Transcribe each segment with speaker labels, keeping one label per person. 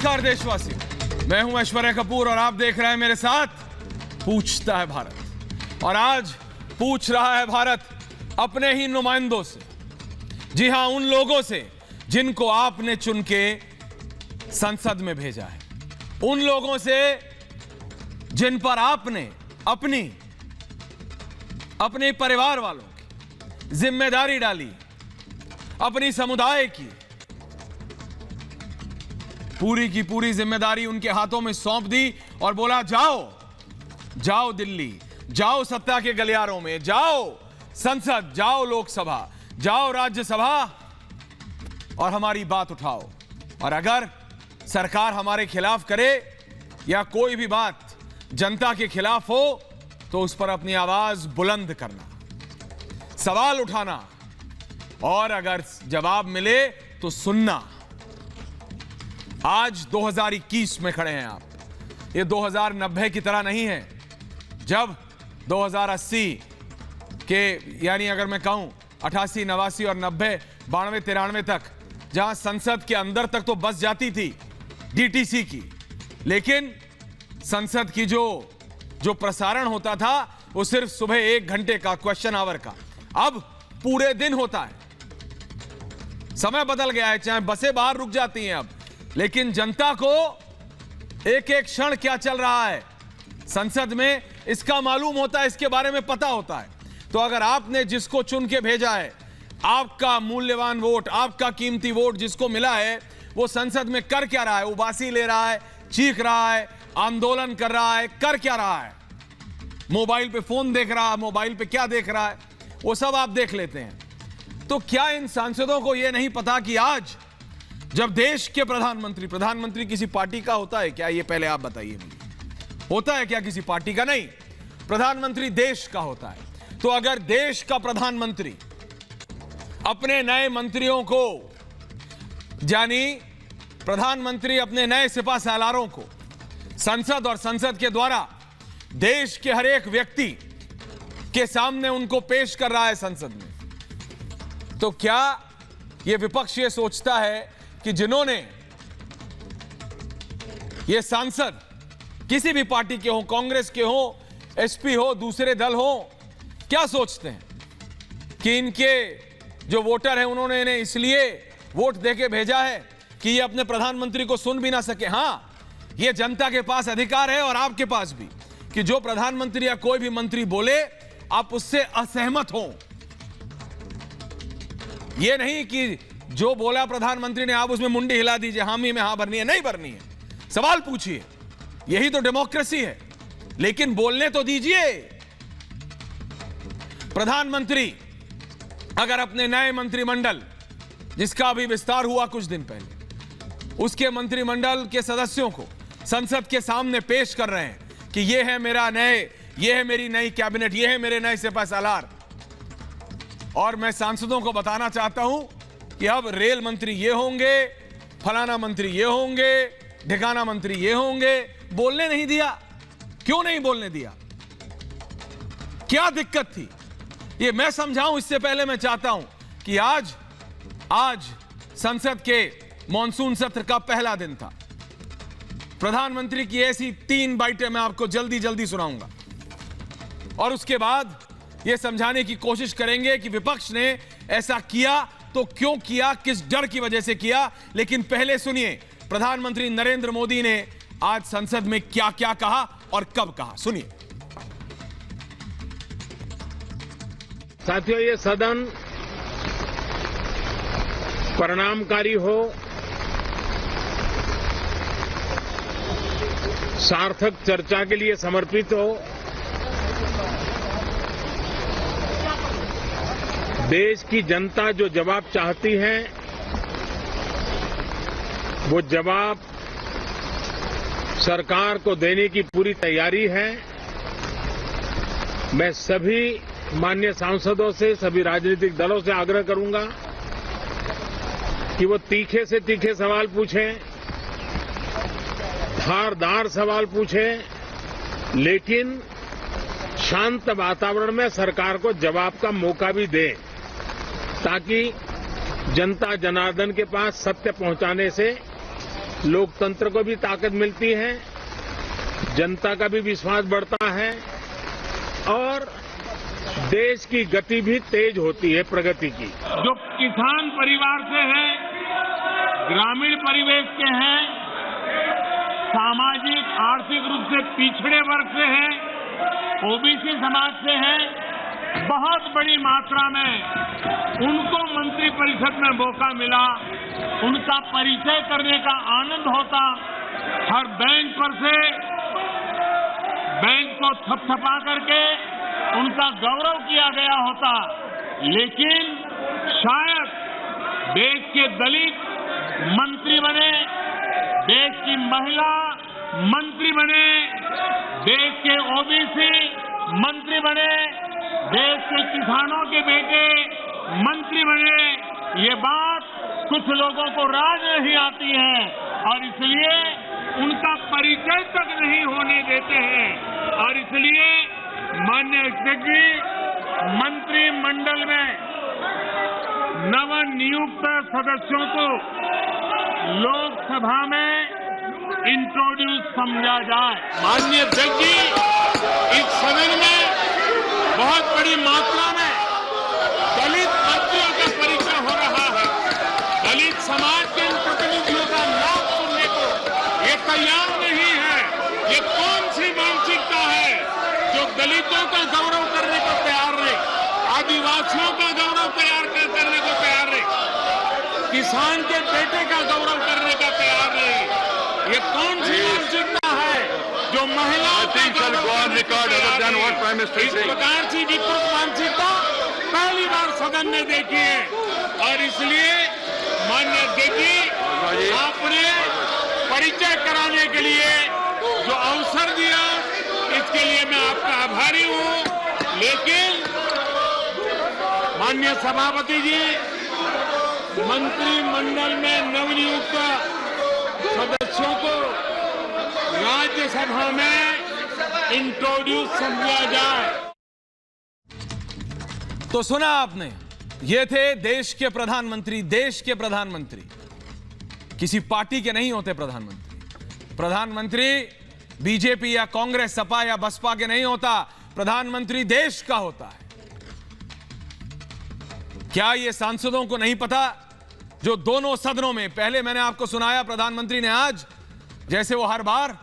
Speaker 1: नमस्कार देशवासियों, मैं हूं ऐश्वर्या कपूर और आप देख रहे हैं मेरे साथ पूछता है भारत। और आज पूछ रहा है भारत अपने ही नुमाइंदों से, जी हां, उन लोगों से जिनको आपने चुन के संसद में भेजा है, उन लोगों से जिन पर आपने अपने परिवार वालों की जिम्मेदारी डाली, अपनी समुदाय की पूरी की पूरी जिम्मेदारी उनके हाथों में सौंप दी और बोला जाओ दिल्ली, जाओ सत्ता के गलियारों में, जाओ संसद, जाओ लोकसभा, जाओ राज्यसभा और हमारी बात उठाओ। और अगर सरकार हमारे खिलाफ करे या कोई भी बात जनता के खिलाफ हो तो उस पर अपनी आवाज बुलंद करना, सवाल उठाना और अगर जवाब मिले तो सुनना। आज 2021 में खड़े हैं आप, ये 2090 की तरह नहीं है जब 2080 के, यानी अगर मैं कहूं 88, 89 और 90, 92, 93 तक, जहां संसद के अंदर तक तो बस जाती थी डीटीसी की, लेकिन संसद की जो प्रसारण होता था वो सिर्फ सुबह 1 घंटे का, क्वेश्चन आवर का। अब पूरे दिन होता है। समय बदल गया है, चाहे बसें बाहर रुक जाती हैं अब, लेकिन जनता को एक एक क्षण क्या चल रहा है संसद में इसका मालूम होता है, इसके बारे में पता होता है। तो अगर आपने जिसको चुन के भेजा है, आपका मूल्यवान वोट, आपका कीमती वोट जिसको मिला है, वो संसद में कर क्या रहा है? उबासी ले रहा है, चीख रहा है, आंदोलन कर रहा है, कर क्या रहा है? मोबाइल पे फोन देख रहा है, मोबाइल पे क्या देख रहा है, वो सब आप देख लेते हैं। तो क्या इन सांसदों को यह नहीं पता कि आज जब देश के प्रधानमंत्री किसी पार्टी का होता है क्या? ये पहले आप बताइए मुझे, होता है क्या किसी पार्टी का? नहीं, प्रधानमंत्री देश का होता है। तो अगर देश का प्रधानमंत्री अपने नए मंत्रियों को, यानी प्रधानमंत्री अपने नए सिपा सालारों को संसद और संसद के द्वारा देश के हर एक व्यक्ति के सामने उनको पेश कर रहा है संसद में, तो क्या यह विपक्ष ये सोचता है कि जिन्होंने ये सांसद किसी भी पार्टी के हो, कांग्रेस के हो, एसपी हो, दूसरे दल हो, क्या सोचते हैं कि इनके जो वोटर हैं उन्होंने इन्हें इसलिए वोट देके भेजा है कि ये अपने प्रधानमंत्री को सुन भी ना सके? हां, ये जनता के पास अधिकार है और आपके पास भी, कि जो प्रधानमंत्री या कोई भी मंत्री बोले आप उससे असहमत हो। ये नहीं कि जो बोला प्रधानमंत्री ने आप उसमें मुंडी हिला दीजिए, हामी में हां भरनी है, नहीं भरनी है, सवाल पूछिए, यही तो डेमोक्रेसी है। लेकिन बोलने तो दीजिए। प्रधानमंत्री अगर अपने नए मंत्रिमंडल, जिसका अभी विस्तार हुआ कुछ दिन पहले, उसके मंत्रिमंडल के सदस्यों को संसद के सामने पेश कर रहे हैं कि ये है मेरी नई कैबिनेट, ये है मेरे नए सिपा सालार, और मैं सांसदों को बताना चाहता हूं कि अब रेल मंत्री ये होंगे, फलाना मंत्री ये होंगे, ढिकाना मंत्री ये होंगे, बोलने नहीं दिया। क्यों नहीं बोलने दिया? क्या दिक्कत थी? ये मैं समझाऊं इससे पहले मैं चाहता हूं कि आज संसद के मॉनसून सत्र का पहला दिन था। प्रधानमंत्री की ऐसी 3 बाइटें मैं आपको जल्दी सुनाऊंगा और उसके बाद यह समझाने की कोशिश करेंगे कि विपक्ष ने ऐसा किया तो क्यों किया, किस डर की वजह से किया। लेकिन पहले सुनिए प्रधानमंत्री नरेंद्र मोदी ने आज संसद में क्या क्या कहा और कब कहा, सुनिए।
Speaker 2: साथियों, ये सदन परिणामकारी हो, सार्थक चर्चा के लिए समर्पित हो, देश की जनता जो जवाब चाहती है वो जवाब सरकार को देने की पूरी तैयारी है। मैं सभी माननीय सांसदों से, सभी राजनीतिक दलों से आग्रह करूंगा कि वो तीखे से तीखे सवाल पूछें, धारदार सवाल पूछें, लेकिन शांत वातावरण में सरकार को जवाब का मौका भी दें, ताकि जनता जनार्दन के पास सत्य पहुंचाने से लोकतंत्र को भी ताकत मिलती है, जनता का भी विश्वास बढ़ता है और देश की गति भी तेज होती है, प्रगति की। जो किसान परिवार से है, ग्रामीण परिवेश के हैं, सामाजिक आर्थिक रूप से पिछड़े वर्ग से है, ओबीसी समाज से है, बहुत बड़ी मात्रा में उनको मंत्रिपरिषद में मौका मिला, उनका परिचय करने का आनंद होता। हर बेंच पर से बेंच को थपथपा करके उनका गौरव किया गया होता, लेकिन शायद देश के दलित मंत्री बने, देश की महिला मंत्री बने, देश के ओबीसी मंत्री बने, देश के किसानों के बेटे मंत्री बने, ये बात कुछ लोगों को राज नहीं आती है और इसलिए उनका परिचय तक नहीं होने देते हैं। और इसलिए माननीय अध्यक्ष जी, मंत्रिमंडल में नवनियुक्त सदस्यों को लोकसभा में इंट्रोड्यूस समझा जाए। माननीय अध्यक्ष जी, इस सदन में बहुत बड़ी मात्रा में दलित मंत्रियों का परिचय हो रहा है। दलित समाज के इन प्रतिनिधियों का नाम सुनने को ये तैयार नहीं है। ये कौन सी मानसिकता है जो दलितों का गौरव करने को तैयार नहीं, आदिवासियों का गौरव करने को तैयार नहीं, किसान के बेटे का गौरव करने का तैयार नहीं। ये कौन सी मानसिकता है जो महिलाओं इस प्रकार की विकृत मानसिकता पहली बार सदन में देखी है। और इसलिए माननीय अध्यक्ष जी, आपने परिचय कराने के लिए जो अवसर दिया, इसके लिए मैं आपका आभारी हूं। लेकिन माननीय सभापति जी, मंत्रिमंडल में नवनियुक्त सदस्यों को राज्यसभा में इंट्रोड्यूस समझा जाए।
Speaker 1: तो सुना आपने, ये थे देश के प्रधानमंत्री। देश के प्रधानमंत्री किसी पार्टी के नहीं होते। प्रधानमंत्री बीजेपी या कांग्रेस, सपा या बसपा के नहीं होता। प्रधानमंत्री देश का होता है। क्या ये सांसदों को नहीं पता जो दोनों सदनों में, पहले मैंने आपको सुनाया प्रधानमंत्री ने आज, जैसे वो हर बार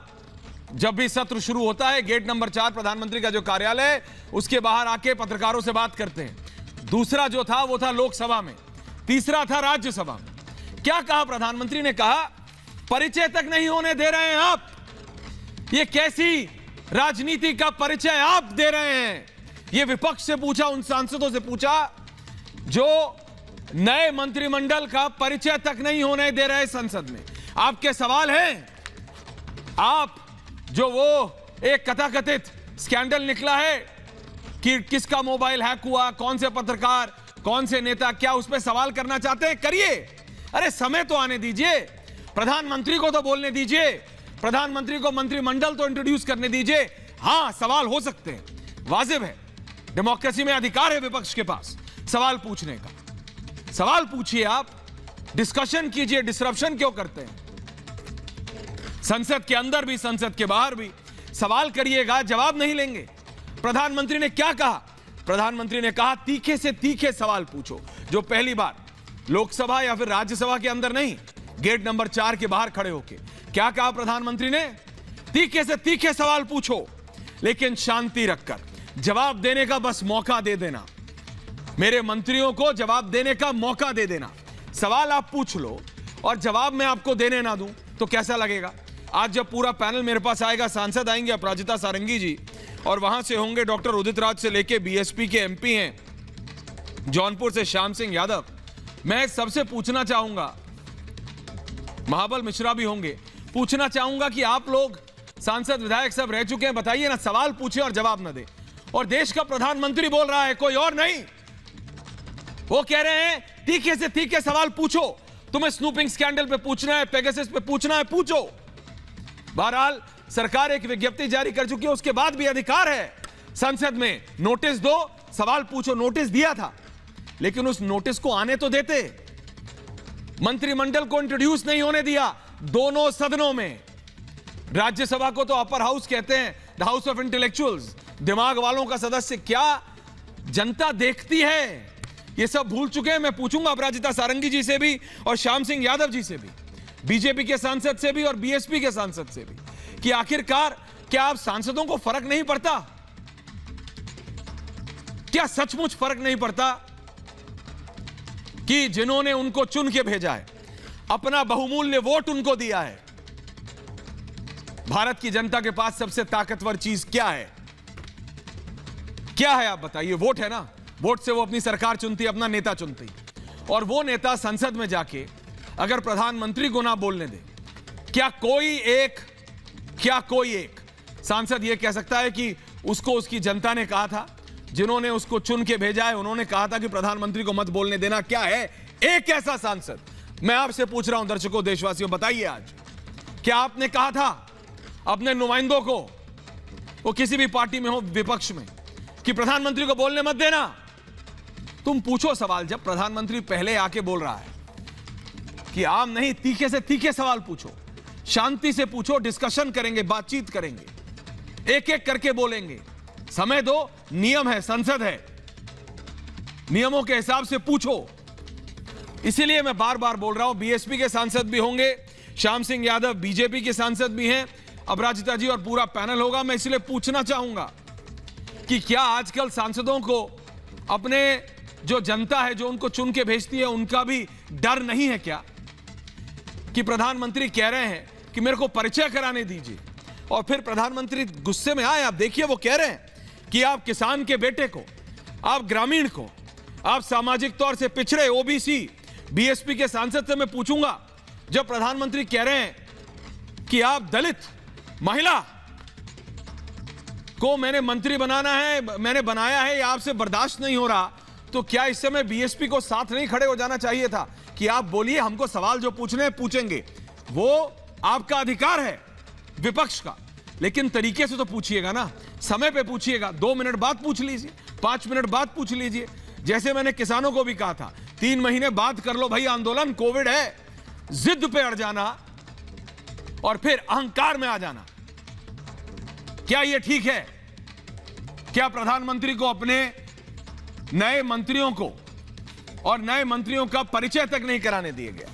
Speaker 1: जब भी सत्र शुरू होता है गेट नंबर 4 प्रधानमंत्री का जो कार्यालय है उसके बाहर आके पत्रकारों से बात करते हैं। दूसरा जो था वो था लोकसभा में, तीसरा था राज्यसभा में। क्या कहा प्रधानमंत्री ने? कहा परिचय तक नहीं होने दे रहे हैं आप। ये कैसी राजनीति का परिचय आप दे रहे हैं? ये विपक्ष से पूछा, उन सांसदों से पूछा जो नए मंत्रिमंडल का परिचय तक नहीं होने दे रहे संसद में। आपके सवाल हैं? आप जो वो एक कथाकथित स्कैंडल निकला है कि किसका मोबाइल हैक हुआ, कौन से पत्रकार, कौन से नेता, क्या उस पर सवाल करना चाहते हैं? करिए। अरे समय तो आने दीजिए, प्रधानमंत्री को तो बोलने दीजिए, प्रधानमंत्री को मंत्रिमंडल तो इंट्रोड्यूस करने दीजिए। हां, सवाल हो सकते हैं, वाजिब है, डेमोक्रेसी में अधिकार है विपक्ष के पास सवाल पूछने का। सवाल पूछिए, आप डिस्कशन कीजिए। डिसरप्शन क्यों करते हैं? संसद के अंदर भी संसद के बाहर भी सवाल करिएगा, जवाब नहीं लेंगे। प्रधानमंत्री ने क्या कहा? प्रधानमंत्री ने कहा तीखे से तीखे सवाल पूछो। जो पहली बार लोकसभा या फिर राज्यसभा के अंदर नहीं, गेट नंबर 4 के बाहर खड़े होके क्या कहा प्रधानमंत्री ने? तीखे से तीखे सवाल पूछो, लेकिन शांति रखकर जवाब देने का बस मौका दे देना। मेरे मंत्रियों को जवाब देने का मौका दे देना। सवाल आप पूछ लो और जवाब मैं आपको देने ना दूं तो कैसा लगेगा? आज जब पूरा पैनल मेरे पास आएगा, सांसद आएंगे, अपराजिता सारंगी जी, और वहां से होंगे डॉक्टर उदित राज से लेके बीएसपी के एमपी हैं जौनपुर से श्याम सिंह यादव। मैं सबसे पूछना चाहूंगा, महाबल मिश्रा भी होंगे, पूछना चाहूंगा कि आप लोग सांसद विधायक सब रह चुके हैं, बताइए ना, सवाल पूछे और जवाब ना दे। और देश का प्रधानमंत्री बोल रहा है, कोई और नहीं। वो कह रहे हैं तीखे से तीखे सवाल पूछो। तुम्हें स्नूपिंग स्कैंडल पे पूछना है, पेगासस पे पूछना है, पूछो। बहरहाल सरकार एक विज्ञप्ति जारी कर चुकी है, उसके बाद भी अधिकार है संसद में नोटिस दो, सवाल पूछो। नोटिस दिया था, लेकिन उस नोटिस को आने तो देते। मंत्रिमंडल को इंट्रोड्यूस नहीं होने दिया, दोनों सदनों में। राज्यसभा को तो अपर हाउस कहते हैं, द हाउस ऑफ इंटेलेक्चुअल्स, दिमाग वालों का सदस्य। क्या जनता देखती है? ये सब भूल चुके हैं। मैं पूछूंगा अपराजिता सारंगी जी से भी और श्याम सिंह यादव जी से भी, बीजेपी के सांसद से भी और बीएसपी के सांसद से भी, कि आखिरकार क्या आप सांसदों को फर्क नहीं पड़ता? क्या सचमुच फर्क नहीं पड़ता कि जिन्होंने उनको चुन के भेजा है, अपना बहुमूल्य वोट उनको दिया है? भारत की जनता के पास सबसे ताकतवर चीज क्या है? क्या है आप बताइए? वोट है ना। वोट से वो अपनी सरकार चुनती, अपना नेता चुनती। और वो नेता संसद में जाके अगर प्रधानमंत्री को ना बोलने दे, क्या कोई एक सांसद ये कह सकता है कि उसको उसकी जनता ने कहा था, जिन्होंने उसको चुन के भेजा है उन्होंने कहा था कि प्रधानमंत्री को मत बोलने देना? क्या है एक ऐसा सांसद? मैं आपसे पूछ रहा हूं दर्शकों, देशवासियों, बताइए आज क्या आपने कहा था अपने नुमाइंदों को, वो किसी भी पार्टी में हो, विपक्ष में, कि प्रधानमंत्री को बोलने मत देना? तुम पूछो सवाल। जब प्रधानमंत्री पहले आके बोल रहा है कि आम नहीं, तीखे से तीखे सवाल पूछो, शांति से पूछो, डिस्कशन करेंगे, बातचीत करेंगे, एक एक करके बोलेंगे, समय दो, नियम है, संसद है, नियमों के हिसाब से पूछो। इसीलिए मैं बार बार बोल रहा हूं, बीएसपी के सांसद भी होंगे, श्याम सिंह यादव बीजेपी के सांसद भी हैं, अपराजिता जी और पूरा पैनल होगा। मैं इसलिए पूछना चाहूंगा कि क्या आजकल सांसदों को अपने जो जनता है, जो उनको चुन के भेजती है, उनका भी डर नहीं है क्या? कि प्रधानमंत्री कह रहे हैं कि मेरे को परिचय कराने दीजिए, और फिर प्रधानमंत्री गुस्से में आए। आप देखिए, वो कह रहे हैं कि आप किसान के बेटे को, आप ग्रामीण को, आप सामाजिक तौर से पिछड़े ओबीसी, बीएसपी के सांसद से मैं पूछूंगा, जब प्रधानमंत्री कह रहे हैं कि आप दलित महिला को मैंने मंत्री बनाना है, मैंने बनाया है, या आपसे बर्दाश्त नहीं हो रहा, तो क्या इस समय बीएसपी को साथ नहीं खड़े हो जाना चाहिए था कि आप बोलिए, हमको सवाल जो पूछने हैं पूछेंगे, वो आपका अधिकार है विपक्ष का, लेकिन तरीके से तो पूछिएगा ना, समय पे पूछिएगा। 2 मिनट बाद पूछ लीजिए, 5 मिनट बाद पूछ लीजिए। जैसे मैंने किसानों को भी कहा था, 3 महीने बाद कर लो भाई आंदोलन, कोविड है। जिद पे अड़ जाना और फिर अहंकार में आ जाना, क्या यह ठीक है? क्या प्रधानमंत्री को अपने नए मंत्रियों को और नए मंत्रियों का परिचय तक नहीं कराने दिया गया?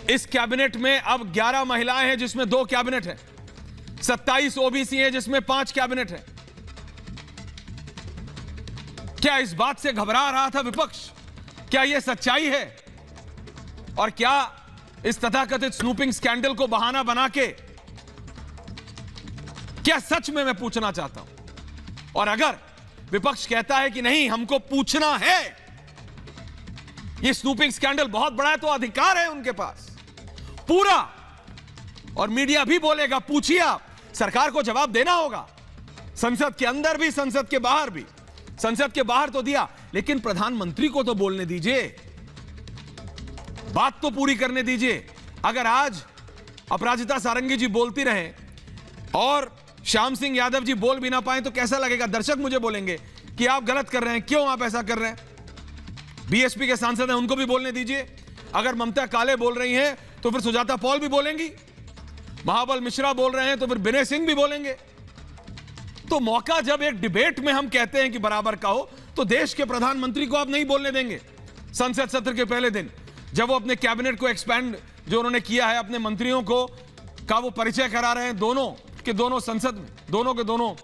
Speaker 1: इस कैबिनेट में अब 11 महिलाएं हैं जिसमें 2 कैबिनेट है, 27 ओबीसी हैं जिसमें 5 कैबिनेट है। क्या इस बात से घबरा रहा था विपक्ष? क्या यह सच्चाई है? और क्या इस तथाकथित स्नूपिंग स्कैंडल को बहाना बना के, क्या सच में मैं पूछना चाहता हूं? और अगर विपक्ष कहता है कि नहीं हमको पूछना है, यह स्नूपिंग स्कैंडल बहुत बड़ा है, तो अधिकार है उनके पास पूरा, और मीडिया भी बोलेगा पूछिए आप, सरकार को जवाब देना होगा, संसद के अंदर भी, संसद के बाहर भी। संसद के बाहर तो दिया, लेकिन प्रधानमंत्री को तो बोलने दीजिए, बात तो पूरी करने दीजिए। अगर आज अपराजिता सारंगी जी बोलती रहे और श्याम सिंह यादव जी बोल भी ना पाए तो कैसा लगेगा? दर्शक मुझे बोलेंगे कि आप गलत कर रहे हैं, क्यों आप ऐसा कर रहे हैं? बीएसपी के सांसद हैं, उनको भी बोलने दीजिए। अगर ममता काले बोल रही हैं तो फिर सुजाता पॉल भी बोलेंगी, महाबल मिश्रा बोल रहे हैं तो फिर विनय सिंह भी बोलेंगे। तो मौका जब एक डिबेट में हम कहते हैं कि बराबर का हो, तो देश के प्रधानमंत्री को आप नहीं बोलने देंगे संसद सत्र के पहले दिन, जब वो अपने कैबिनेट को एक्सपैंड जो उन्होंने किया है, अपने मंत्रियों को का वो परिचय करा रहे हैं दोनों के दोनों संसद में, दोनों के दोनों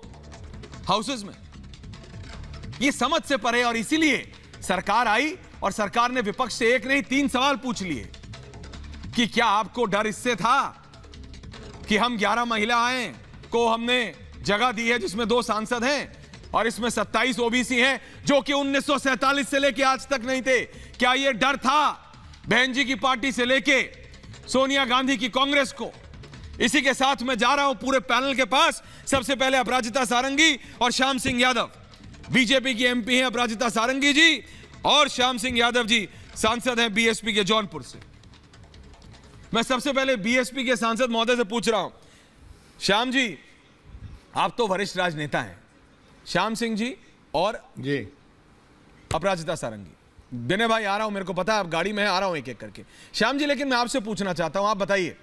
Speaker 1: हाउसेस में। ये समझ से परे, और इसीलिए सरकार आई और सरकार ने विपक्ष से 1 नहीं 3 सवाल पूछ लिए कि क्या आपको डर इससे था कि हम 11 महिलाएं को हमने जगह दी है जिसमें 2 सांसद हैं और इसमें 27 ओबीसी हैं जो कि 1947 से लेके आज तक नहीं थे? क्या यह डर था बहन जी की पार्टी से लेके सोनिया गांधी की कांग्रेस को? इसी के साथ मैं जा रहा हूं पूरे पैनल के पास। सबसे पहले अपराजिता सारंगी और श्याम सिंह यादव, बीजेपी की एमपी हैं अपराजिता सारंगी जी, और श्याम सिंह यादव जी सांसद हैं बीएसपी के जौनपुर से। मैं सबसे पहले बीएसपी के सांसद महोदय से पूछ रहा हूं, श्याम जी आप तो वरिष्ठ राजनेता हैं, श्याम सिंह जी और
Speaker 3: जी
Speaker 1: अपराजिता सारंगी, विनय भाई आ रहा हूं, मेरे को पता है आप गाड़ी में आ रहा हूं एक एक करके। श्याम जी, लेकिन मैं आपसे पूछना चाहता हूं, आप बताइए,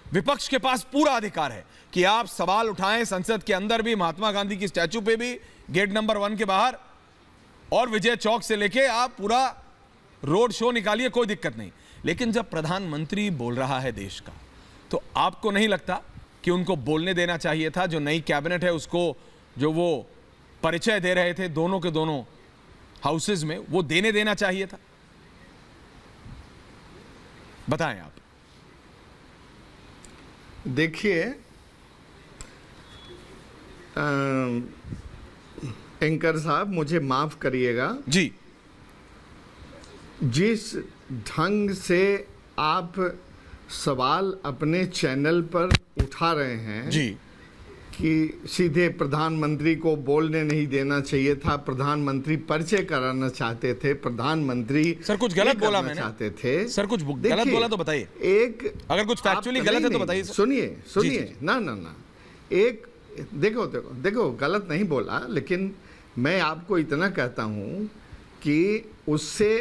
Speaker 1: विपक्ष के पास पूरा अधिकार है कि आप सवाल उठाएं संसद के अंदर भी, महात्मा गांधी की स्टैचू पे भी, गेट नंबर 1 के बाहर, और विजय चौक से लेके आप पूरा रोड शो निकालिए, कोई दिक्कत नहीं। लेकिन जब प्रधानमंत्री बोल रहा है देश का, तो आपको नहीं लगता कि उनको बोलने देना चाहिए था? जो नई कैबिनेट है उसको जो वो परिचय दे रहे थे दोनों के दोनों हाउसेज में, वो देने देना चाहिए था? बताएं आप।
Speaker 3: देखिए, एंकर साहब मुझे माफ करिएगा
Speaker 1: जी,
Speaker 3: जिस ढंग से आप सवाल अपने चैनल पर उठा रहे हैं
Speaker 1: जी,
Speaker 3: कि सीधे प्रधानमंत्री को बोलने नहीं देना चाहिए था, प्रधानमंत्री परिचय कराना चाहते थे, प्रधानमंत्री
Speaker 1: सर कुछ गलत बोला मैंने,
Speaker 3: चाहते थे।
Speaker 1: सर कुछ गलत बोला तो बताइए,
Speaker 3: एक
Speaker 1: अगर कुछ फैक्चुअली गलत है तो बताइए।
Speaker 3: सुनिए सुनिए, ना एक देखो गलत नहीं बोला, लेकिन मैं आपको इतना कहता हूं कि उससे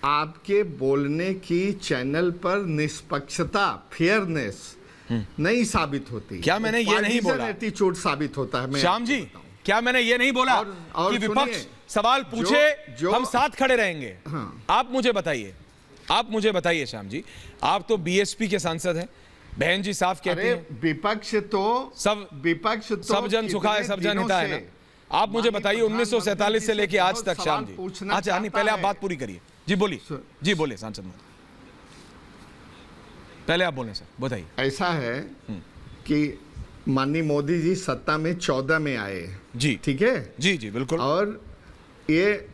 Speaker 3: आपके बोलने की चैनल पर निष्पक्षता, फेयरनेस नहीं साबित होती।
Speaker 1: क्या मैंने ये नहीं बोला?
Speaker 3: एटीट्यूड साबित होता है।
Speaker 1: श्याम जी, क्या मैंने ये नहीं बोला
Speaker 3: और
Speaker 1: कि विपक्ष सवाल पूछे, हम साथ खड़े रहेंगे?
Speaker 3: हाँ।
Speaker 1: आप मुझे बताइए श्याम जी, आप तो बीएसपी के सांसद हैं, बहन जी साफ कहते हैं
Speaker 3: विपक्ष तो
Speaker 1: सब जन सुखाए सब जन हिताय है ना। आप मुझे बताइए 1947 से लेके आज तक श्याम जी, अच्छा नहीं, पहले आप बात पूरी करिए। जी बोलिए सांसद महोदय, पहले आप बोलें सर, बताइए।
Speaker 3: ऐसा है कि माननीय मोदी जी सत्ता में 14 में आए
Speaker 1: जी,
Speaker 3: ठीक है
Speaker 1: जी जी बिल्कुल,
Speaker 3: और ये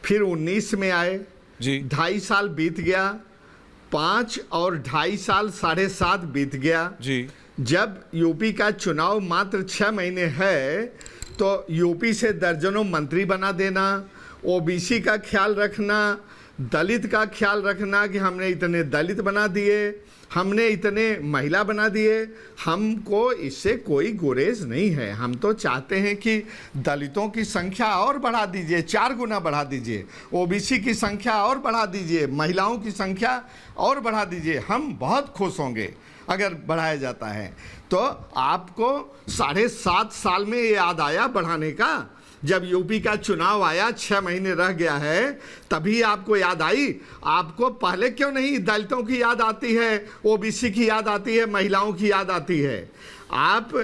Speaker 3: फिर 19 में आए
Speaker 1: जी,
Speaker 3: 2.5 साल बीत गया, 5 और 2.5 साल 7.5 बीत गया
Speaker 1: जी।
Speaker 3: जब यूपी का चुनाव मात्र 6 महीने है, तो यूपी से दर्जनों मंत्री बना देना, ओबीसी का ख्याल रखना, दलित का ख्याल रखना कि हमने इतने दलित बना दिए, हमने इतने महिला बना दिए, हमको इससे कोई गुरेज नहीं है। हम तो चाहते हैं कि दलितों की संख्या और बढ़ा दीजिए, 4 गुना बढ़ा दीजिए, ओबीसी की संख्या और बढ़ा दीजिए, महिलाओं की संख्या और बढ़ा दीजिए, हम बहुत खुश होंगे अगर बढ़ाया जाता है। तो आपको 7.5 साल में ये याद आया बढ़ाने का? जब यूपी का चुनाव आया, 6 महीने रह गया है, तभी आपको याद आई? आपको पहले क्यों नहीं दलितों की याद आती है, ओबीसी की याद आती है, महिलाओं की याद आती है? आप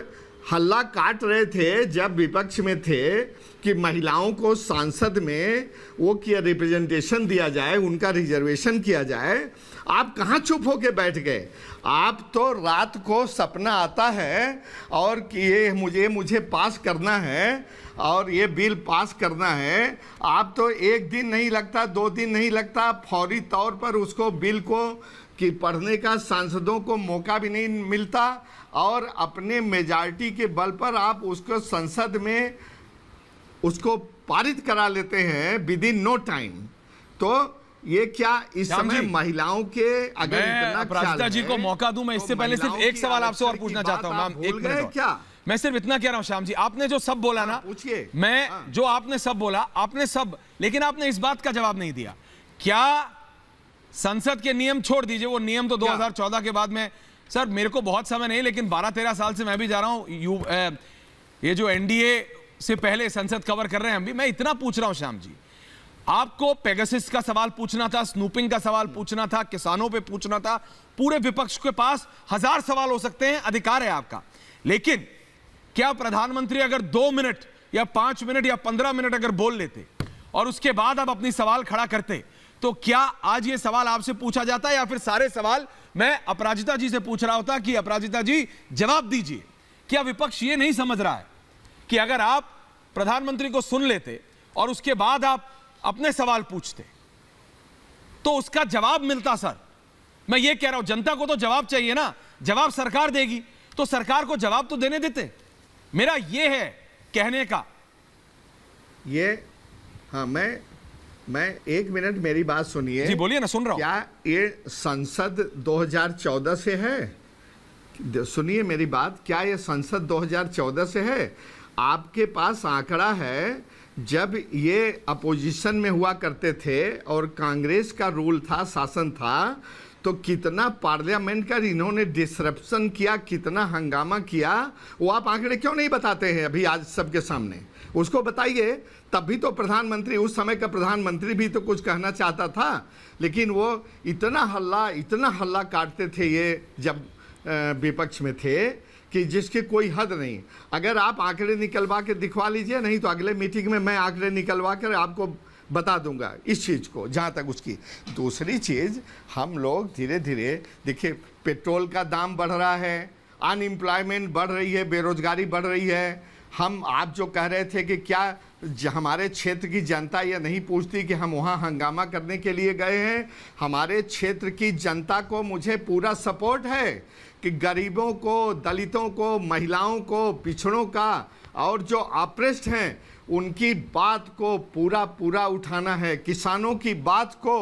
Speaker 3: हल्ला काट रहे थे जब विपक्ष में थे कि महिलाओं को सांसद में वो किया रिप्रेजेंटेशन दिया जाए, उनका रिजर्वेशन किया जाए। आप कहाँ चुप होके बैठ गए? आप तो रात को सपना आता है और कि ये मुझे पास करना है और ये बिल पास करना है। आप तो एक दिन नहीं लगता, 2 दिन नहीं लगता, फौरी तौर पर उसको बिल को कि पढ़ने का सांसदों को मौका भी नहीं मिलता, और अपने मेजॉरिटी के बल पर आप उसको संसद में उसको पारित करा लेते हैं विद इन नो टाइम। तो ये क्या इस समय महिलाओं के अगर इतना
Speaker 1: अपराजिता जी को मौका दूं, मैं इससे पहले सिर्फ एक सवाल आपसे और पूछना चाहता हूं मैम, 1 मिनट क्या? मैं सिर्फ इतना कह रहा हूं श्याम जी, आपने जो सब बोला ना,
Speaker 3: पूछिए,
Speaker 1: मैं जो आपने सब बोला, आपने सब, लेकिन आपने इस बात का जवाब नहीं दिया। क्या संसद के नियम छोड़ दीजिए, वो नियम तो 2014 के बाद में, सर मेरे को बहुत समय नहीं, लेकिन 12-13 साल से मैं भी जा रहा हूं, ये जो एनडीए से पहले संसद कवर कर रहे हैं हम भी। मैं इतना पूछ रहा हूं श्याम जी, आपको पेगासस का सवाल पूछना था, स्नूपिंग का सवाल पूछना था, किसानों पे पूछना था, पूरे विपक्ष के पास 1000 सवाल हो सकते हैं, अधिकार है आपका। लेकिन क्या प्रधानमंत्री अगर 2 मिनट या 5 मिनट या 15 मिनट अगर बोल लेते और उसके बाद आप अपनी सवाल खड़ा करते, तो क्या आज ये सवाल आपसे पूछा जाता, या फिर सारे सवाल मैं अपराजिता जी से पूछ रहा होता कि अपराजिता जी जवाब दीजिए? क्या विपक्ष ये नहीं समझ रहा है कि अगर आप प्रधानमंत्री को सुन लेते और उसके बाद आप अपने सवाल पूछते तो उसका जवाब मिलता? सर मैं ये कह रहा हूं, जनता को तो जवाब चाहिए ना, जवाब सरकार देगी, तो सरकार को जवाब तो देने देते। मेरा ये है कहने का।
Speaker 3: ये हाँ, मैं 1 मिनट मेरी बात सुनिए।
Speaker 1: जी बोलिए ना, सुन रहा हूं।
Speaker 3: क्या ये संसद 2014 से है? सुनिए मेरी बात, क्या ये संसद 2014 से है? आपके पास आंकड़ा है जब ये अपोजिशन में हुआ करते थे और कांग्रेस का रूल था, शासन था, तो कितना पार्लियामेंट का इन्होंने डिसरप्शन किया, कितना हंगामा किया, वो आप आंकड़े क्यों नहीं बताते हैं अभी आज सबके सामने? उसको बताइए। तब भी तो प्रधानमंत्री, उस समय का प्रधानमंत्री भी तो कुछ कहना चाहता था, लेकिन वो इतना हल्ला काटते थे ये जब विपक्ष में थे कि जिसकी कोई हद नहीं। अगर आप आंकड़े निकलवा के दिखवा लीजिए, नहीं तो अगले मीटिंग में मैं आंकड़े निकलवा कर आपको बता दूंगा इस चीज़ को, जहाँ तक उसकी। दूसरी चीज़, हम लोग धीरे धीरे देखिए, पेट्रोल का दाम बढ़ रहा है, अनएम्प्लॉयमेंट बढ़ रही है, बेरोजगारी बढ़ रही है। हम आप जो कह रहे थे कि क्या हमारे क्षेत्र की जनता ये नहीं पूछती कि हम वहाँ हंगामा करने के लिए गए हैं? हमारे क्षेत्र की जनता को मुझे पूरा सपोर्ट है कि गरीबों को, दलितों को, महिलाओं को, पिछड़ों का और जो ऑप्रेस्ड हैं उनकी बात को पूरा उठाना है, किसानों की बात को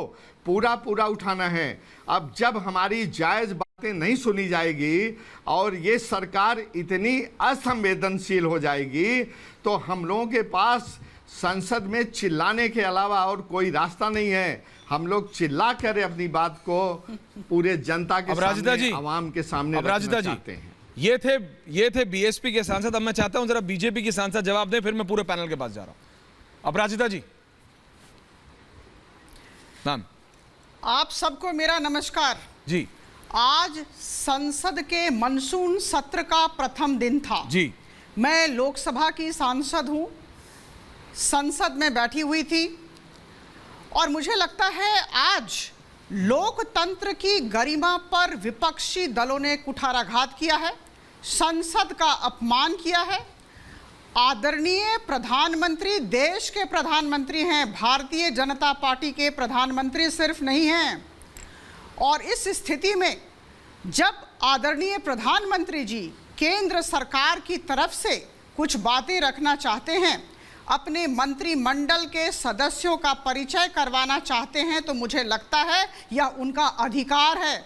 Speaker 3: पूरा उठाना है। अब जब हमारी जायज़ बातें नहीं सुनी जाएगी और ये सरकार इतनी असंवेदनशील हो जाएगी, तो हम लोगों के पास संसद में चिल्लाने के अलावा और कोई रास्ता नहीं है। हम लोग चिल्ला कर अपनी बात को पूरे जनता के सामने, आवाम के सामने रखना चाहते हैं।
Speaker 1: ये थे बीएसपी के सांसद। अब मैं चाहता हूं जरा बीजेपी के सांसद जवाब दें, फिर मैं पूरे पैनल के पास जा रहा हूं। अपराजिता जी। मैम,
Speaker 4: आप सबको मेरा नमस्कार
Speaker 1: जी।
Speaker 4: आज संसद के मानसून सत्र का प्रथम दिन था
Speaker 1: जी।
Speaker 4: मैं लोकसभा की सांसद हूं, संसद में बैठी हुई थी और मुझे लगता है आज लोकतंत्र की गरिमा पर विपक्षी दलों ने कुठाराघात किया है, संसद का अपमान किया है। आदरणीय प्रधानमंत्री देश के प्रधानमंत्री हैं, भारतीय जनता पार्टी के प्रधानमंत्री सिर्फ नहीं हैं। और इस स्थिति में जब आदरणीय प्रधानमंत्री जी केंद्र सरकार की तरफ से कुछ बातें रखना चाहते हैं, अपने मंत्रिमंडल के सदस्यों का परिचय करवाना चाहते हैं, तो मुझे लगता है यह उनका अधिकार है।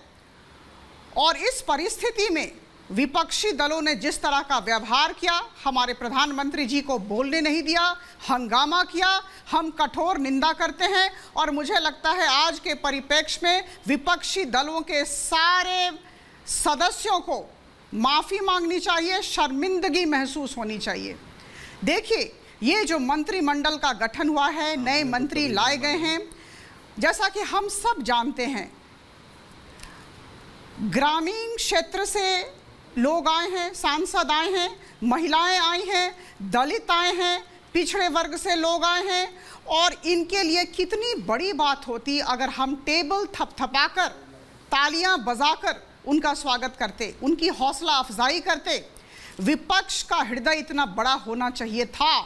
Speaker 4: और इस परिस्थिति में विपक्षी दलों ने जिस तरह का व्यवहार किया, हमारे प्रधानमंत्री जी को बोलने नहीं दिया, हंगामा किया, हम कठोर निंदा करते हैं। और मुझे लगता है आज के परिप्रेक्ष्य में विपक्षी दलों के सारे सदस्यों को माफ़ी मांगनी चाहिए, शर्मिंदगी महसूस होनी चाहिए। देखिए, ये जो मंत्रिमंडल का गठन हुआ है, नए मंत्री लाए गए हैं, जैसा कि हम सब जानते हैं, ग्रामीण क्षेत्र से लोग आए हैं, सांसद आए हैं, महिलाएं आई हैं, दलित आए हैं, पिछड़े वर्ग से लोग आए हैं। और इनके लिए कितनी बड़ी बात होती अगर हम टेबल थपथपाकर, तालियां बजाकर उनका स्वागत करते, उनकी हौसला अफजाई करते। विपक्ष का हृदय इतना बड़ा होना चाहिए था।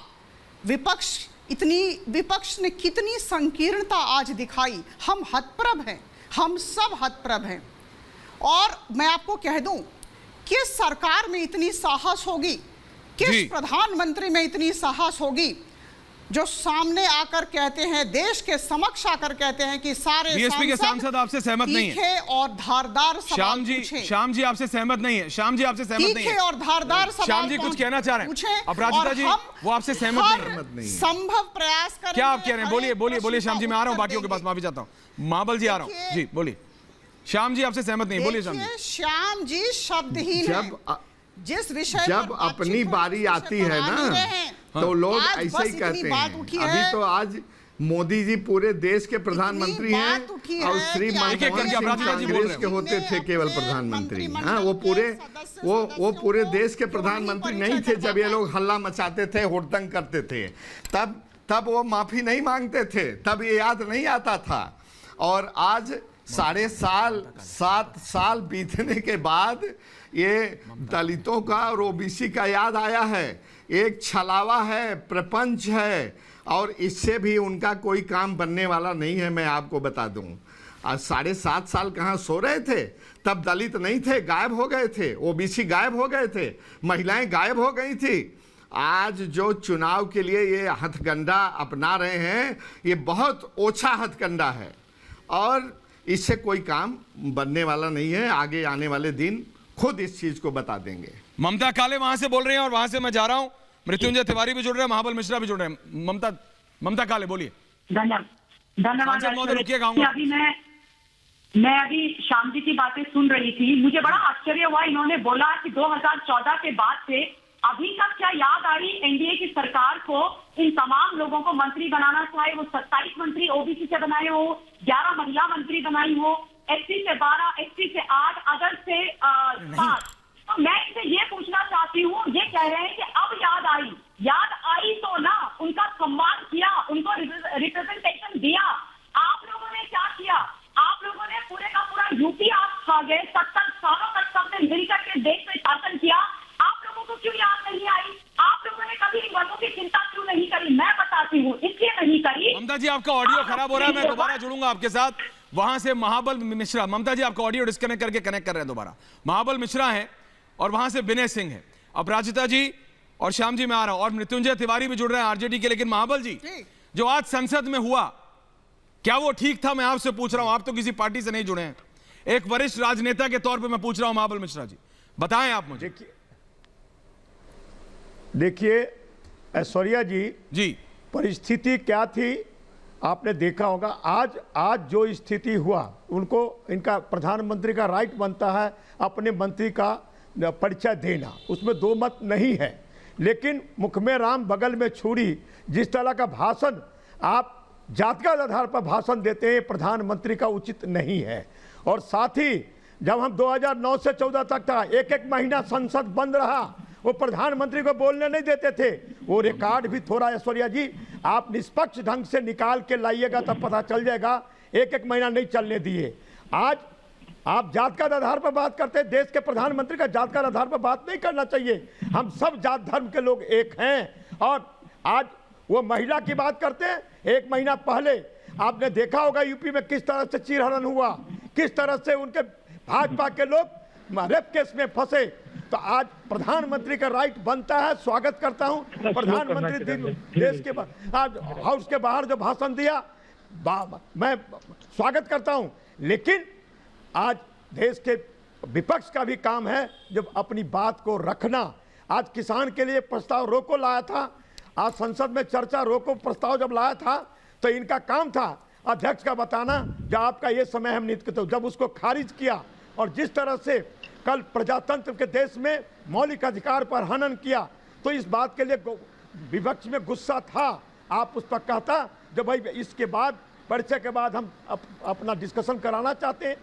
Speaker 4: विपक्ष ने कितनी संकीर्णता आज दिखाई। हम हतप्रभ हैं, हम सब हतप्रभ हैं। और मैं आपको कह दूं, किस सरकार में इतनी साहस होगी, किस प्रधानमंत्री में इतनी साहस होगी, जो सामने आकर कहते हैं, देश के समक्ष आकर कहते हैं कि सारे
Speaker 1: बीएसपी के सांसद आपसे सहमत नहीं है
Speaker 4: और धारदार
Speaker 1: श्याम जी आपसे सहमत नहीं है। श्याम जी आपसे सहमत नहीं है
Speaker 4: और धारदार सवाल
Speaker 1: श्याम जी कुछ कहना चाह रहे हैं। अपराजिता जी वो आपसे सहमत नहीं है।
Speaker 4: संभव प्रयास करें।
Speaker 1: क्या आप कह रहे हैं? बोलिए श्याम जी। मैं आ रहा हूं बाकियों के पास, माफी चाहता हूं। माबल जी आ रहा हूं जी, बोलिए। श्याम जी आपसे सहमत नहीं, बोलिए श्याम जी।
Speaker 4: श्याम जी शब्दहीन हैं। जिस विषय
Speaker 3: जब अपनी बारी आती है ना, तो लोग ऐसे ही कहते हैं। अभी तो आज मोदी जी पूरे देश के प्रधानमंत्री हैं और श्री मनमोहन सिंह कांग्रेस के होते थे केवल प्रधानमंत्री। हाँ, वो पूरे देश के प्रधानमंत्री नहीं थे जब ये लोग हल्ला मचाते थे, हुड़दंग करते थे। तब वो माफी नहीं मांगते थे, तब ये याद नहीं आता था। और आज 7.5 साल बीतने के बाद ये दलितों का और ओबीसी का याद आया है। एक छलावा है, प्रपंच है, और इससे भी उनका कोई काम बनने वाला नहीं है। मैं आपको बता दूं, आज 7.5 साल कहाँ सो रहे थे? तब दलित नहीं थे, गायब हो गए थे, ओबीसी गायब हो गए थे, महिलाएं गायब हो गई थी। आज जो चुनाव के लिए ये हथकंडा अपना रहे हैं, ये बहुत ओछा हथकंडा है और इससे कोई काम बनने वाला नहीं है। आगे आने वाले दिन खुद इस चीज को बता देंगे।
Speaker 1: ममता काले वहां से बोल रहे हैं और वहां से मैं जा रहा हूं मृत्युंजय तिवारी भी जुड़ रहे हैं, महाबल मिश्रा भी जुड़ रहे हैं। ममता काले बोलिए।
Speaker 5: धन्यवाद।
Speaker 1: सांसद महोदय रुकिए, कहूंगा।
Speaker 5: अभी मैं अभी श्याम जी की बातें सुन रही थी, मुझे बड़ा आश्चर्य हुआ। इन्होंने बोला कि 2014 के बाद से अभी तक क्या याद आई एनडीए की सरकार को इन तमाम लोगों को मंत्री बनाना, चाहे वो 27 मंत्री ओबीसी से बनाए हो, 11 महिला मंत्री बनाई हो, एससी से 12, एसटी से 8, अदर से 7। तो मैं इनसे ये पूछना चाहती हूँ, ये कह रहे हैं कि अब याद आई तो ना उनका सम्मान किया, उनको रिप्रेजेंटेशन दिया। आप लोगों ने क्या किया? आप लोगों ने पूरे का पूरा यूपी आप खा गए। 70 सालों तक सबने मिलकर के देश में शासन किया। आप लोगों को क्यों याद नहीं आई? आप लोगों ने कभी इन वर्गों की चिंता क्यों नहीं करी? मैं बताती हूँ, इसलिए नहीं करी।
Speaker 1: ममता जी, आपका ऑडियो खराब हो रहा है, मैं दोबारा जुड़ूंगा आपके साथ। वहां से महाबल मिश्रा, ममता जी आपका ऑडियो डिस्कनेक्ट करके कनेक्ट कर रहे हैं दोबारा। महाबल मिश्रा है और वहां से विनय सिंह है, अपराजिता जी और श्याम जी मैं आ रहा हूं, और मृत्युंजय तिवारी भी जुड़ रहे हैं आरजेडी के। लेकिन महाबल जी, जो आज संसद में हुआ, क्या वो ठीक था? मैं आपसे पूछ रहा हूं, आप तो किसी पार्टी से नहीं जुड़े हैं, एक वरिष्ठ राजनेता के तौर पे मैं पूछ रहा हूं। महाबल मिश्रा जी, बताएं आप मुझे।
Speaker 6: देखिए ऐश्वर्या जी, परिस्थिति क्या थी आपने देखा होगा। आज जो स्थिति हुआ, उनको इनका प्रधानमंत्री का राइट बनता है अपने मंत्री का परिचय देना, उसमें दो मत नहीं है। लेकिन मुख में राम बगल में छुरी, जिस तरह का भाषण आप जातिगत आधार पर भाषण देते हैं, प्रधानमंत्री का उचित नहीं है। और साथ ही जब हम 2009 से 14 तक था, एक महीना संसद बंद रहा, वो प्रधानमंत्री को बोलने नहीं देते थे। वो रिकॉर्ड भी थोड़ा ऐश्वर्या जी आप निष्पक्ष ढंग से निकाल के लाइएगा तब पता चल जाएगा। एक महीना नहीं चलने दिए। आज आप जातिगत आधार पर बात करते हैं, देश के प्रधानमंत्री का जातिगत आधार पर बात नहीं करना चाहिए। हम सब जात धर्म के लोग एक हैं। और आज वो महिला की बात करते हैं, एक महीना पहले आपने देखा होगा यूपी में किस तरह से चीरहरण हुआ, किस तरह से उनके भाजपा के लोग रेप केस में फंसे। तो आज प्रधानमंत्री का राइट बनता है, स्वागत करता हूं। प्रधानमंत्री देश के आज हाउस के बाहर जो भाषण दिया, मैं स्वागत करता हूं। लेकिन आज देश के विपक्ष का भी काम है जब अपनी बात को रखना। आज किसान के लिए प्रस्ताव रोको लाया था, आज संसद में चर्चा रोको प्रस्ताव जब लाया था, तो इनका काम था अध्यक्ष का बताना जब आपका ये समय हम नियुक्त थे, जब उसको खारिज किया। और जिस तरह से कल प्रजातंत्र के देश में मौलिक अधिकार पर हनन किया, तो इस बात के लिए विपक्ष में गुस्सा था। आप उस पर कहता जब भाई इसके बाद परिचय के बाद हम अपना डिस्कशन कराना चाहते हैं।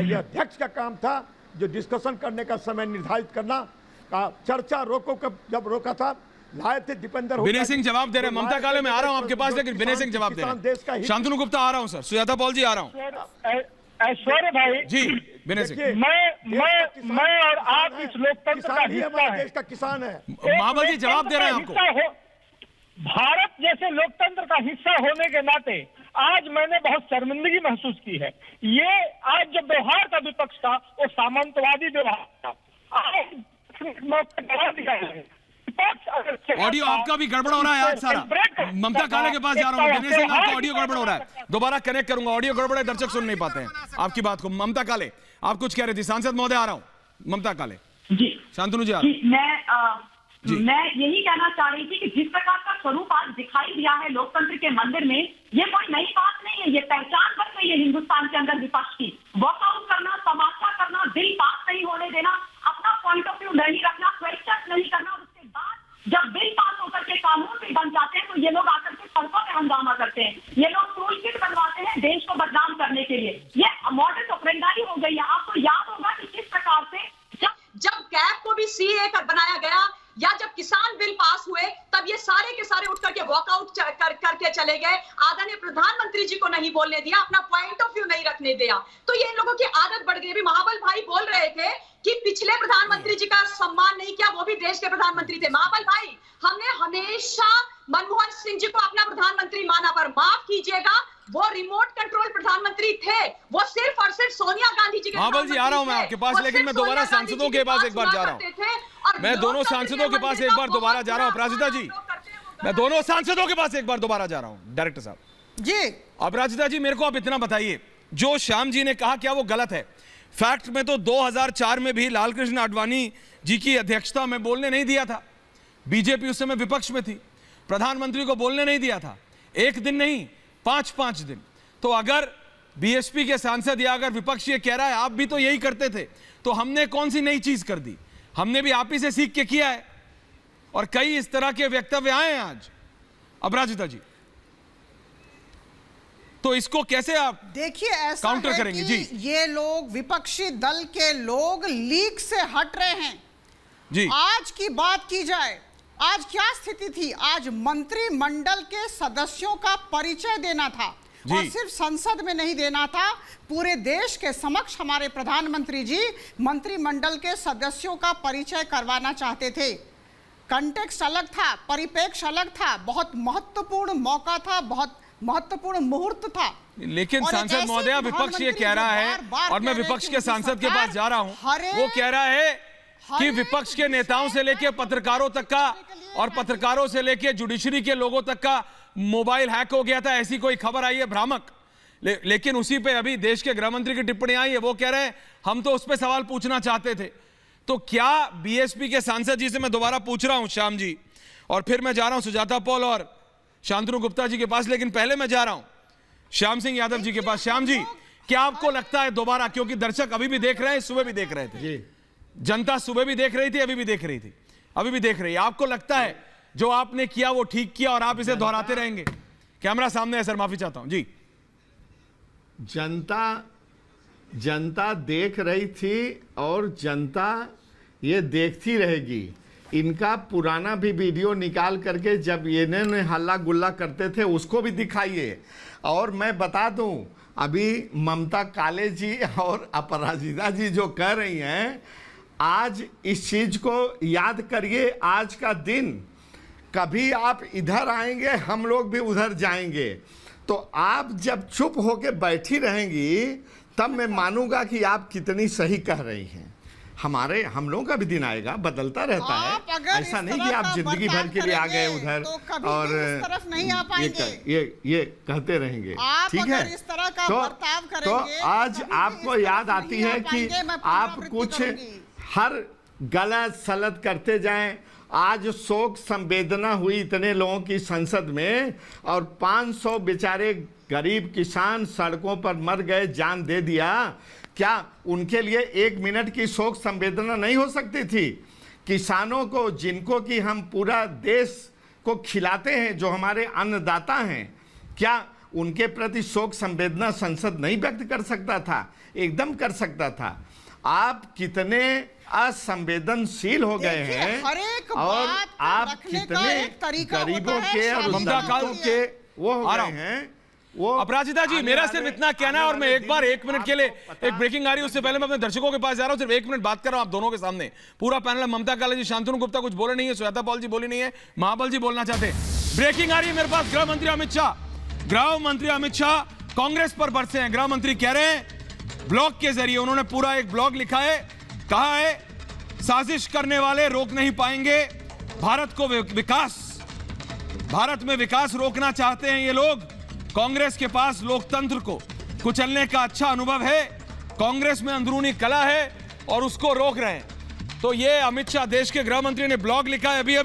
Speaker 6: ये अध्यक्ष का काम था जो डिस्कशन करने का समय निर्धारित करना। चर्चा रोको जब रोका था, लाए थे दीपेंद्र।
Speaker 1: विनय सिंह जवाब दे रहे हैं। ममता काले में आ रहा हूं आपके पास, लेकिन विनय सिंह जवाब दे रहे हैं। शांतनु गुप्ता आ रहा हूं सर, सुजाता पॉल जी आ रहा हूं।
Speaker 2: ऐश्वर्य भाई
Speaker 1: जी, विनय सिंह,
Speaker 2: मैं और आप इस लोकतंत्र का हिस्सा है।
Speaker 6: देश का किसान है।
Speaker 1: महाबल जी जवाब दे रहे हैं आपको।
Speaker 2: भारत जैसे लोकतंत्र का हिस्सा होने के नाते आज मैंने बहुत शर्मिंदगी महसूस की है। ये आज जो व्यवहार था विपक्ष का, वो सामंतवादी व्यवहार था। आज मौका गवा दिया है।
Speaker 1: ऑडियो आपका भी गड़बड़ हो रहा है आज सारा। ममता काले के पास जा रहा हूँ। विनय सिंह, आपका ऑडियो गड़बड़ हो रहा है, दोबारा कनेक्ट करूंगा। ऑडियो गड़बड़ है, दर्शक सुन नहीं पाते हैं आपकी बात को। ममता काले आप कुछ कह रहे थे। सांसद महोदय आ रहा हूँ। ममता काले
Speaker 5: जी,
Speaker 1: शांतनु जी आ रहा हूं।
Speaker 5: मैं यही कहना चाह रही थी कि जिस प्रकार का स्वरूप आज दिखाई दिया है लोकतंत्र के मंदिर में, ये कोई नई बात नहीं है। ये पहचान बन गई है हिंदुस्तान के अंदर विपक्ष की। वॉकआउट करना, तमाशा करना, दिल पास नहीं होने देना, अपना पॉइंट ऑफ व्यू नहीं रखना, क्वेश्चन नहीं करना। उसके बाद जब बिल पास होकर के कानून भी बन जाते हैं, तो ये लोग आकर के सड़कों पे हंगामा करते हैं। ये लोग टूल किट बनवाते हैं देश को बदनाम करने के लिए। ये मॉडल ऑपरेंडी हो गई है। आपको याद होगा कि किस प्रकार से
Speaker 7: जब गैप को भी सीए कर बनाया गया, या जब किसान बिल पास हुए, तब ये सारे के सारे उठ करके वॉकआउट करके चले गए। आदरणीय प्रधानमंत्री जी को नहीं बोलने दिया, अपना पॉइंट ऑफ व्यू नहीं रखने दिया। तो ये इन लोगों की आदत बढ़ गई। महाबल भाई बोल रहे थे कि पिछले प्रधानमंत्री जी का सम्मान नहीं किया, वो भी देश के प्रधानमंत्री थे। महाबल भाई, हमने हमेशा मनमोहन सिंह जी को अपना प्रधानमंत्री माना, पर माफ कीजिएगा, वो रिमोट कंट्रोल प्रधानमंत्री थे। वो सिर्फ और सिर्फ सोनिया गांधी जी के।
Speaker 1: महाबल जी आ रहा हूं मैं आपके पास, लेकिन मैं दोबारा सांसदों के पास एक बार जा रहा हूं। मैं दोनों सांसदों के पास एक बार दोबारा जा रहा हूं। अपराजिता जी, मैं दोनों सांसदों के पास एक बार दोबारा जा रहा हूं। डायरेक्टर साहब
Speaker 4: जी,
Speaker 1: अपराजिता जी, मेरे को आप इतना बताइए, जो श्याम जी ने कहा क्या वो गलत है? फैक्ट में तो 2004 में भी लालकृष्ण आडवाणी जी की अध्यक्षता में बोलने नहीं दिया था। बीजेपी उस समय विपक्ष में थी, प्रधानमंत्री को बोलने नहीं दिया था, एक दिन नहीं 5-5 दिन। तो अगर बीएसपी के सांसद या अगर विपक्ष ये कह रहा है आप भी तो यही करते थे, तो हमने कौन सी नई चीज कर दी? हमने भी आप ही से सीख के किया है। और कई इस तरह के वक्तव्य आए हैं आज। अपराजिता जी, तो इसको कैसे आप
Speaker 4: देखिए, ऐसा
Speaker 1: काउंटर
Speaker 4: है
Speaker 1: करेंगे?
Speaker 4: कि
Speaker 1: जी
Speaker 4: ये लोग, विपक्षी दल के लोग लीक से हट रहे हैं
Speaker 1: जी।
Speaker 4: आज की बात की जाए, आज क्या स्थिति थी? आज मंत्रिमंडल के सदस्यों का परिचय देना था, और सिर्फ संसद में नहीं देना था, पूरे देश के समक्ष हमारे प्रधानमंत्री जी मंत्रिमंडल के सदस्यों का परिचय करवाना चाहते थे। कंटेक्स्ट अलग था, परिप्रेक्ष्य अलग था, बहुत महत्वपूर्ण मौका था, बहुत महत्वपूर्ण मुहूर्त था।
Speaker 1: लेकिन सांसद महोदय, विपक्ष ये कह रहा है, और मैं विपक्ष के सांसद के पास जा रहा हूं, वो कह रहा है कि विपक्ष के नेताओं से लेकर पत्रकारों तक का, और पत्रकारों से लेकर जुडिशरी के लोगों तक का मोबाइल हैक हो गया था, ऐसी कोई खबर आई है भ्रामक। लेकिन उसी पे अभी देश के गृह मंत्री की टिप्पणी आई है, वो कह रहे हैं हम तो उस पे सवाल पूछना चाहते थे। तो क्या बीएसपी के सांसद जी से मैं दोबारा पूछ रहा हूं, श्याम जी, और फिर मैं जा रहा हूं सुजाता पॉल और शांतनु गुप्ता जी के पास, लेकिन पहले मैं जा रहा हूं श्याम सिंह यादव जी के पास। श्याम जी, क्या आपको लगता है दोबारा, क्योंकि दर्शक अभी भी देख रहे हैं, सुबह भी देख रहे थे, जनता सुबह भी देख रही थी, अभी भी देख रही थी, अभी भी देख रही है, आपको लगता है जो आपने किया वो ठीक किया और आप इसे दोहराते रहेंगे? कैमरा सामने है सर, माफी चाहता हूं जी।
Speaker 3: जनता देख रही थी और जनता ये देखती रहेगी। इनका पुराना भी वीडियो निकाल करके जब इन्होंने हल्ला गुल्ला करते थे उसको भी दिखाइए। और मैं बता दूं, अभी ममता काले जी और अपराजिता जी जो कह रही हैं, आज इस चीज को याद करिए। आज का दिन, कभी आप इधर आएंगे, हम लोग भी उधर जाएंगे, तो आप जब चुप होके बैठी रहेंगी तब मैं मानूंगा कि आप कितनी सही कह रही हैं। हम लोगों का भी दिन आएगा, बदलता रहता है, ऐसा नहीं कि आप जिंदगी भर के लिए आ गए उधर
Speaker 4: तो कभी
Speaker 3: और
Speaker 4: इस तरफ नहीं आ पाएंगे।
Speaker 3: ये कहते रहेंगे, ठीक है?
Speaker 4: इस तरह का बर्ताव
Speaker 3: तो आज आपको याद आती है कि आप कुछ हर गलत सलत करते जाएं। आज शोक संवेदना हुई इतने लोगों की संसद में, और 500 बेचारे गरीब किसान सड़कों पर मर गए, जान दे दिया। क्या उनके लिए 1 मिनट की शोक संवेदना नहीं हो सकती थी? किसानों को, जिनको कि हम पूरा देश को खिलाते हैं, जो हमारे अन्नदाता हैं, क्या उनके प्रति शोक संवेदना संसद नहीं व्यक्त कर सकता था? एकदम कर सकता था। आप कितने असंवेदनशील हो गए हैं, और आप कितने गरीबों के और दलितों के वो हो गए हैं। वो
Speaker 1: अपराजिता जी, मेरा सिर्फ इतना कहना है, और मैं एक बार 1 मिनट के लिए, एक ब्रेकिंग आ रही है, उससे पहले मैं अपने दर्शकों के पास जा रहा हूं, सिर्फ 1 मिनट बात कर रहा हूं आप दोनों के सामने। पूरा पैनल, ममता काले जी, शांतनु गुप्ता कुछ बोले नहीं है, सुजाता पॉल जी बोली नहीं है, महाबल जी बोलना चाहते हैं। ब्रेकिंग आ रही है मेरे पास। गृह मंत्री अमित शाह कांग्रेस पर बरसे हैं। गृह मंत्री कह रहे हैं, ब्लॉग के जरिए उन्होंने पूरा एक ब्लॉग लिखा है, कहा है साजिश करने वाले रोक नहीं पाएंगे भारत में विकास रोकना चाहते हैं ये लोग। कांग्रेस के पास लोकतंत्र को कुचलने का अच्छा अनुभव है, कांग्रेस में अंदरूनी कला है और उसको रोक रहे हैं। तो ये अमित शाह, देश के गृह मंत्री, ने ब्लॉग लिखा है अभी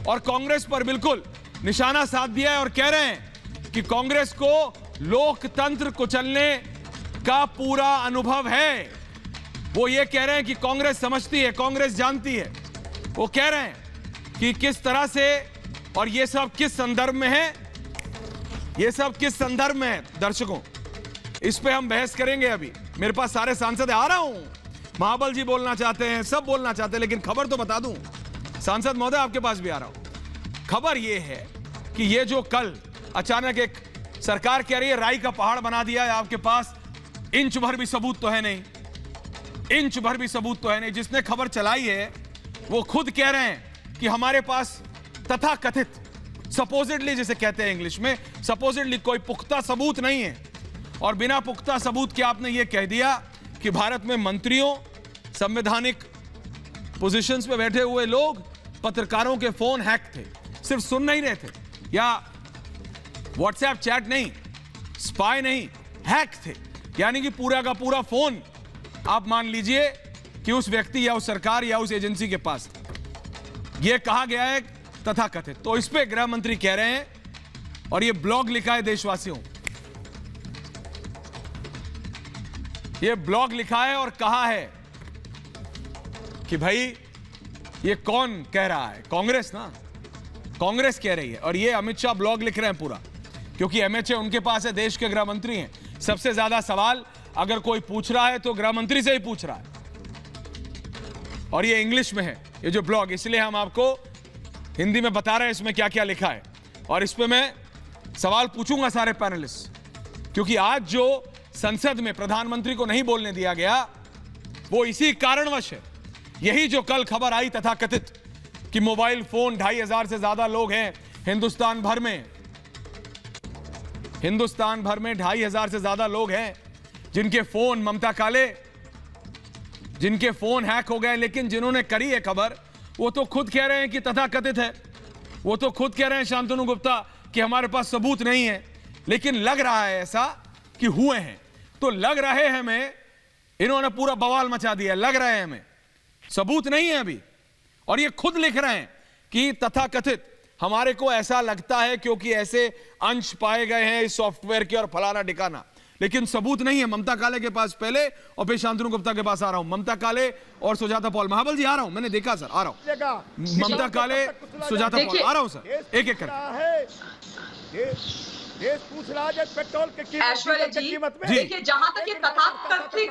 Speaker 1: और कांग्रेस पर बिल्कुल निशाना साध दिया है, और कह रहे हैं कि कांग्रेस को लोकतंत्र कुचलने का पूरा अनुभव है। वो ये कह रहे हैं कि कांग्रेस समझती है, कांग्रेस जानती है। वो कह रहे हैं कि किस तरह से, और ये सब किस संदर्भ में है, ये सब किस संदर्भ में है दर्शकों, इस पे हम बहस करेंगे। अभी मेरे पास सारे सांसद आ रहा हूं, महाबल जी बोलना चाहते हैं, सब बोलना चाहते हैं, लेकिन खबर तो बता दूं, सांसद महोदय आपके पास भी आ रहा हूं। खबर ये है कि ये जो कल अचानक एक सरकार कह रही है राई का पहाड़ बना दिया है आपके पास, इंच भर भी सबूत तो है नहीं, इंच भर भी सबूत तो है नहीं। जिसने खबर चलाई है वो खुद कह रहे हैं कि हमारे पास तथाकथित, सपोजिटली जिसे कहते हैं इंग्लिश में, सपोजिटली कोई पुख्ता सबूत नहीं है। और बिना पुख्ता सबूत के आपने ये कह दिया कि भारत में मंत्रियों, संवैधानिक पोजीशंस पे बैठे हुए लोग, पत्रकारों के फोन हैक थे। सिर्फ सुन नहीं रहे थे या व्हाट्सएप चैट नहीं, स्पाई नहीं, हैक थे। यानी कि पूरा का पूरा फोन आप मान लीजिए कि उस व्यक्ति या उस सरकार या उस एजेंसी के पास। यह कहा गया है तथाकथित। तो इस पे गृह मंत्री कह रहे हैं, और ये ब्लॉग लिखा है देशवासियों, ये ब्लॉग लिखा है और कहा है कि भाई ये कौन कह रहा है, कांग्रेस ना, कांग्रेस कह रही है। और ये अमित शाह ब्लॉग लिख रहे हैं पूरा, क्योंकि एमएचए उनके पास है, देश के गृह मंत्री हैं। सबसे ज्यादा सवाल अगर कोई पूछ रहा है तो गृह मंत्री से ही पूछ रहा है, और ये इंग्लिश में है ये जो ब्लॉग, इसलिए हम आपको हिंदी में बता रहे हैं इसमें क्या क्या लिखा है। और इस पे मैं सवाल पूछूंगा सारे पैनलिस्ट, क्योंकि आज जो संसद में प्रधानमंत्री को नहीं बोलने दिया गया वो इसी कारणवश है। यही जो कल खबर आई तथाकथित कि मोबाइल फोन 2500 से ज्यादा लोग हैं हिंदुस्तान भर में, हिंदुस्तान भर में 2500 से ज्यादा लोग हैं जिनके फोन, ममता काले, जिनके फोन हैक हो गए। लेकिन जिन्होंने करी है खबर वो तो खुद कह रहे हैं कि तथाकथित है, वो तो खुद कह रहे हैं शांतनु गुप्ता कि हमारे पास सबूत नहीं है। लेकिन लग रहा है ऐसा कि हुए हैं, तो लग रहे हैं हमें, इन्होंने पूरा बवाल मचा दिया, लग रहे हैं हमें, सबूत नहीं है अभी। और ये खुद लिख रहे हैं कि तथाकथित हमारे को ऐसा लगता है क्योंकि ऐसे अंश पाए गए हैं इस सॉफ्टवेयर के और फलाना ठिकाना, लेकिन सबूत नहीं है। ममता काले के पास पहले और फिर शांतनु गुप्ता के पास आ रहा हूं। ममता काले और सुजाता पॉल, महाबल जी आ रहा हूं, मैंने देखा सर, आ रहा हूं। ममता काले, सुजाता पॉल, आ रहा हूं सर, एक एक करके।
Speaker 6: देश पूछ रहा है पेट्रोल की
Speaker 7: ऐश्वर्या जी, देखिए जहां तक ये तथाकथित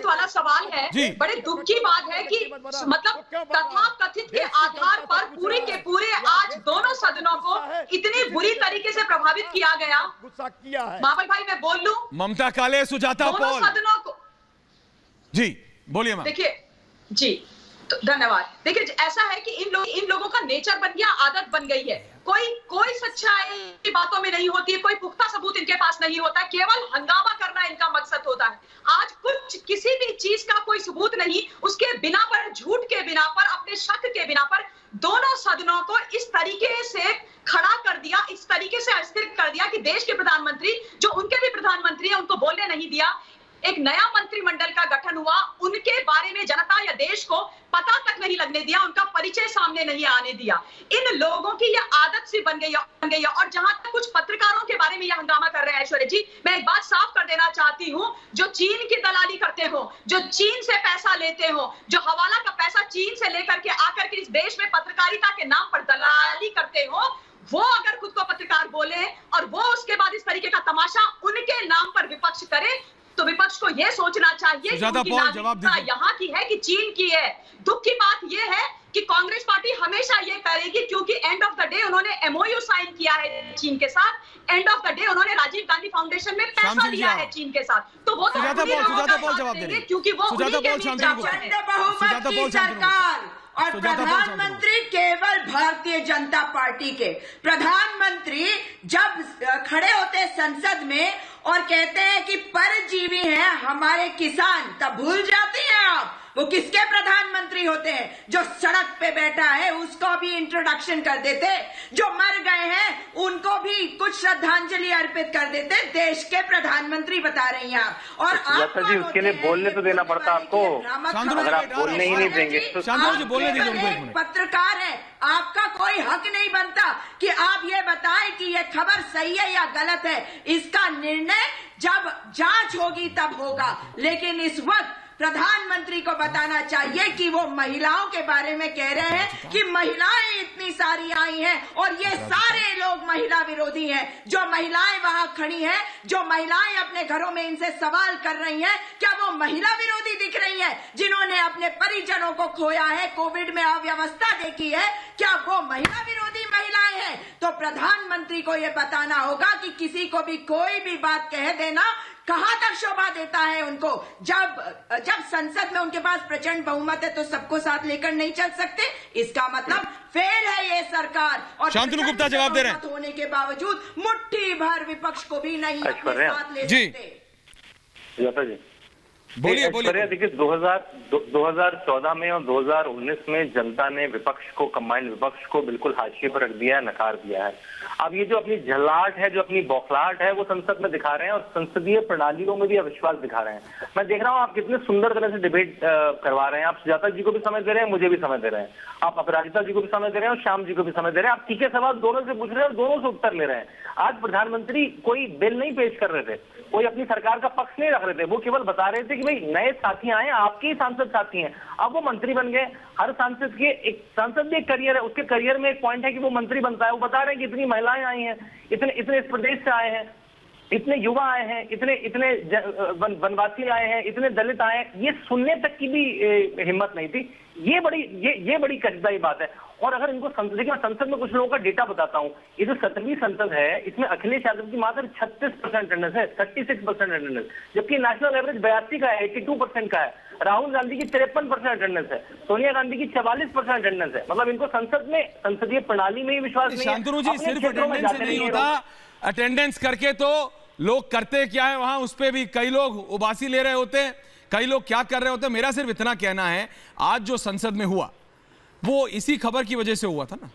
Speaker 7: वाला सवाल है, बड़े दुख की बात है कि मतलब तथाकथित के आधार पर पूरे के पूरे आज दोनों सदनों को इतनी बुरी तरीके से प्रभावित किया गया।
Speaker 6: गुस्सा किया है।
Speaker 7: महाबल भाई मैं बोल लूं,
Speaker 1: ममता काले, सुजाता
Speaker 7: दोनों
Speaker 1: पॉल,
Speaker 7: सदनों को,
Speaker 1: जी बोलिए मैम।
Speaker 7: देखिए जी, तो धन्यवाद। देखिए ऐसा है कि इन लोगों का नेचर बन गया, आदत बन गई है। कोई सच्चाई की बातों में नहीं होती है, कोई पुख्ता सबूत इनके पास नहीं होता, केवल हंगामा करना इनका मकसद होता है। आज कुछ किसी भी चीज का कोई सबूत नहीं, उसके बिना पर, झूठ के बिना पर, अपने शक के बिना पर दोनों सदनों को इस तरीके से खड़ा कर दिया, इस तरीके से अस्थिर कर दिया कि देश के प्रधानमंत्री, जो उनके भी प्रधानमंत्री हैं, उनको बोलने नहीं दिया। एक नया मंत्रिमंडल का गठन हुआ, उनके बारे में जनता या देश को पता तक नहीं लगने दिया, उनका परिचय सामने नहीं आने दिया। इन लोगों की यह आदत सी बन गई है। और जहां तक कुछ पत्रकारों के बारे में यह हंगामा कर रहे हैं ऐश्वर्या जी, मैं एक बात साफ कर देना चाहती हूं, जो चीन की दलाली करते हो, जो चीन से पैसा लेते हो, जो हवाला का पैसा चीन से लेकर के आकर के इस देश में पत्रकारिता के नाम पर दलाली करते हो, वो अगर खुद को पत्रकार बोले और वो उसके बाद इस तरीके का तमाशा उनके नाम पर विपक्ष करे, तो विपक्ष को यह सोचना चाहिए कि उनकी नागरिकता यहाँ की है कि चीन की है। दुख की बात यह है कि कांग्रेस पार्टी हमेशा ये करेगी, क्योंकि एंड ऑफ द डे उन्होंने एमओयू साइन किया है चीन के साथ, एंड ऑफ द डे उन्होंने राजीव गांधी फाउंडेशन में पैसा लिया है चीन के साथ, तो वो तो
Speaker 1: सुजाता पॉल जवाब दे रही है,
Speaker 7: क्योंकि वो
Speaker 8: सरकार और प्रधानमंत्री केवल भारतीय जनता पार्टी के प्रधानमंत्री जब खड़े होते संसद में और कहते हैं कि परजीवी हैं हमारे किसान, तब भूल जाती हैं आप वो किसके प्रधानमंत्री होते हैं। जो सड़क पे बैठा है उसको भी इंट्रोडक्शन कर देते, जो मर गए हैं उनको भी कुछ श्रद्धांजलि अर्पित कर देते, देश के प्रधानमंत्री बता रही हैं आप। और आप
Speaker 9: जी उसके लिए बोलने तो देना पड़ता आपको, अगर आप बोलने ही नहीं देंगे तो
Speaker 8: पत्रकार है, आपका कोई हक नहीं बनता कि आप ये बताएं कि ये खबर सही है या गलत है। इसका निर्णय जब जांच होगी तब होगा, लेकिन इस वक्त प्रधानमंत्री को बताना चाहिए कि वो महिलाओं के बारे में कह रहे हैं कि महिलाएं इतनी सारी आई हैं और ये सारे लोग महिला विरोधी हैं। जो महिलाएं वहां खड़ी हैं, जो महिलाएं अपने घरों में इनसे सवाल कर रही हैं, क्या वो महिला विरोधी दिख रही हैं? जिन्होंने अपने परिजनों को खोया है, कोविड में अव्यवस्था देखी है, क्या वो महिला विरोधी महिलाएं हैं? तो प्रधानमंत्री को ये बताना होगा कि किसी को भी कोई भी बात कह देना कहां तक शोभा देता है उनको। जब संसद में उनके पास प्रचंड बहुमत है तो सबको साथ लेकर नहीं चल सकते, इसका मतलब फेल है ये सरकार। और
Speaker 1: शांतनु गुप्ता जवाब दे रहे हैं,
Speaker 8: होने के बावजूद मुट्ठी भर विपक्ष को भी नहीं अपने साथ ले सकते।
Speaker 1: बोलिए
Speaker 9: ऐश्वर्या, देखिए 2014 में और 2019 में जनता ने विपक्ष को, कंबाइंड विपक्ष को बिल्कुल हाशिए पर रख दिया है, नकार दिया है। अब ये जो अपनी झल्लाहट है, जो अपनी बौखलाहट है, वो संसद में दिखा रहे हैं और संसदीय प्रणालियों में भी अविश्वास दिखा रहे हैं। मैं देख रहा हूँ आप कितने सुंदर तरह से डिबेट करवा रहे हैं। आप सुजाता जी को भी समय दे रहे हैं, मुझे भी समय दे रहे हैं, आप अपराजिता जी को भी समय दे रहे हैं और श्याम जी को भी समय दे रहे हैं। आप तीखे सवाल दोनों से पूछ रहे हैं और दोनों से उत्तर ले रहे हैं। आज प्रधानमंत्री कोई बिल नहीं पेश कर रहे थे, कोई अपनी सरकार का पक्ष नहीं रख रहे थे, वो केवल बता रहे थे कि भाई नए साथी आए, आपके ही सांसद साथी हैं, अब वो मंत्री बन गए। हर सांसद भी एक करियर है, उसके करियर में एक पॉइंट है कि वो मंत्री बनता है। वो बता रहे हैं कि इतनी महिलाएं आई हैं, इतने इस प्रदेश से आए हैं, इतने युवा आए हैं, इतने वनवासी आए हैं, इतने दलित आए हैं। ये सुनने तक की भी हिम्मत नहीं थी। ये बड़ी कष्टदायी बात है। और अगर इनको देखिए, मैं संसद में कुछ लोगों का डेटा बताता हूँ। ये जो 17वीं संसद है, इसमें अखिलेश यादव की मात्र 36% अटेंडेंस है, 36% अटेंडेंस, जबकि नेशनल एवरेज 82 का है, 82% का है। राहुल गांधी की 53% अटेंडेंस है, सोनिया गांधी की 44% अटेंडेंस है। मतलब इनको संसद में, संसदीय प्रणाली में ही विश्वास नहीं है।
Speaker 1: शांतनु जी, सिर्फ अटेंडेंस से नहीं होता, अटेंडेंस करके तो लोग करते क्या है वहां, उस पर भी कई लोग उबासी ले रहे होते हैं, कई लोग क्या कर रहे होते हैं। मेरा सिर्फ इतना कहना है, आज जो संसद में हुआ वो इसी खबर की वजह से हुआ था ना,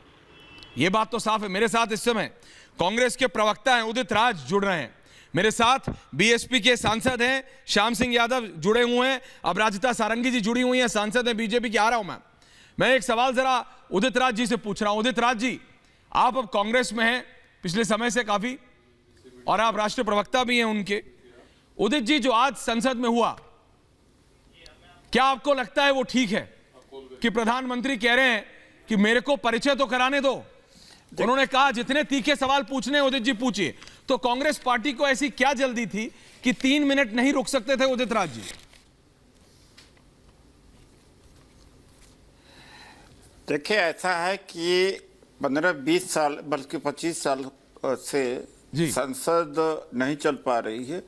Speaker 1: ये बात तो साफ है। मेरे साथ इस समय कांग्रेस के प्रवक्ता हैं उदित राज जुड़ रहे हैं, मेरे साथ बीएसपी के सांसद हैं श्याम सिंह यादव जुड़े हुए हैं, अपराजिता सारंगी जी जुड़ी हुई हैं, सांसद हैं बीजेपी की। आ रहा हूं मैं एक सवाल जरा उदित राज जी से पूछ रहा हूं। उदित राज जी, आप अब कांग्रेस में हैं पिछले समय से काफी, और आप राष्ट्रीय प्रवक्ता भी हैं उनके। उदित जी, जो आज संसद में हुआ, क्या आपको लगता है वो ठीक है कि प्रधानमंत्री कह रहे हैं कि मेरे को परिचय तो कराने दो? उन्होंने कहा जितने तीखे सवाल पूछने उदित जी पूछिए। तो कांग्रेस पार्टी को ऐसी क्या जल्दी थी कि 3 मिनट नहीं रुक सकते थे उदित राज जी?
Speaker 10: देखिए, ऐसा है कि 15-20 साल बल्कि 25 साल से संसद नहीं चल पा रही है।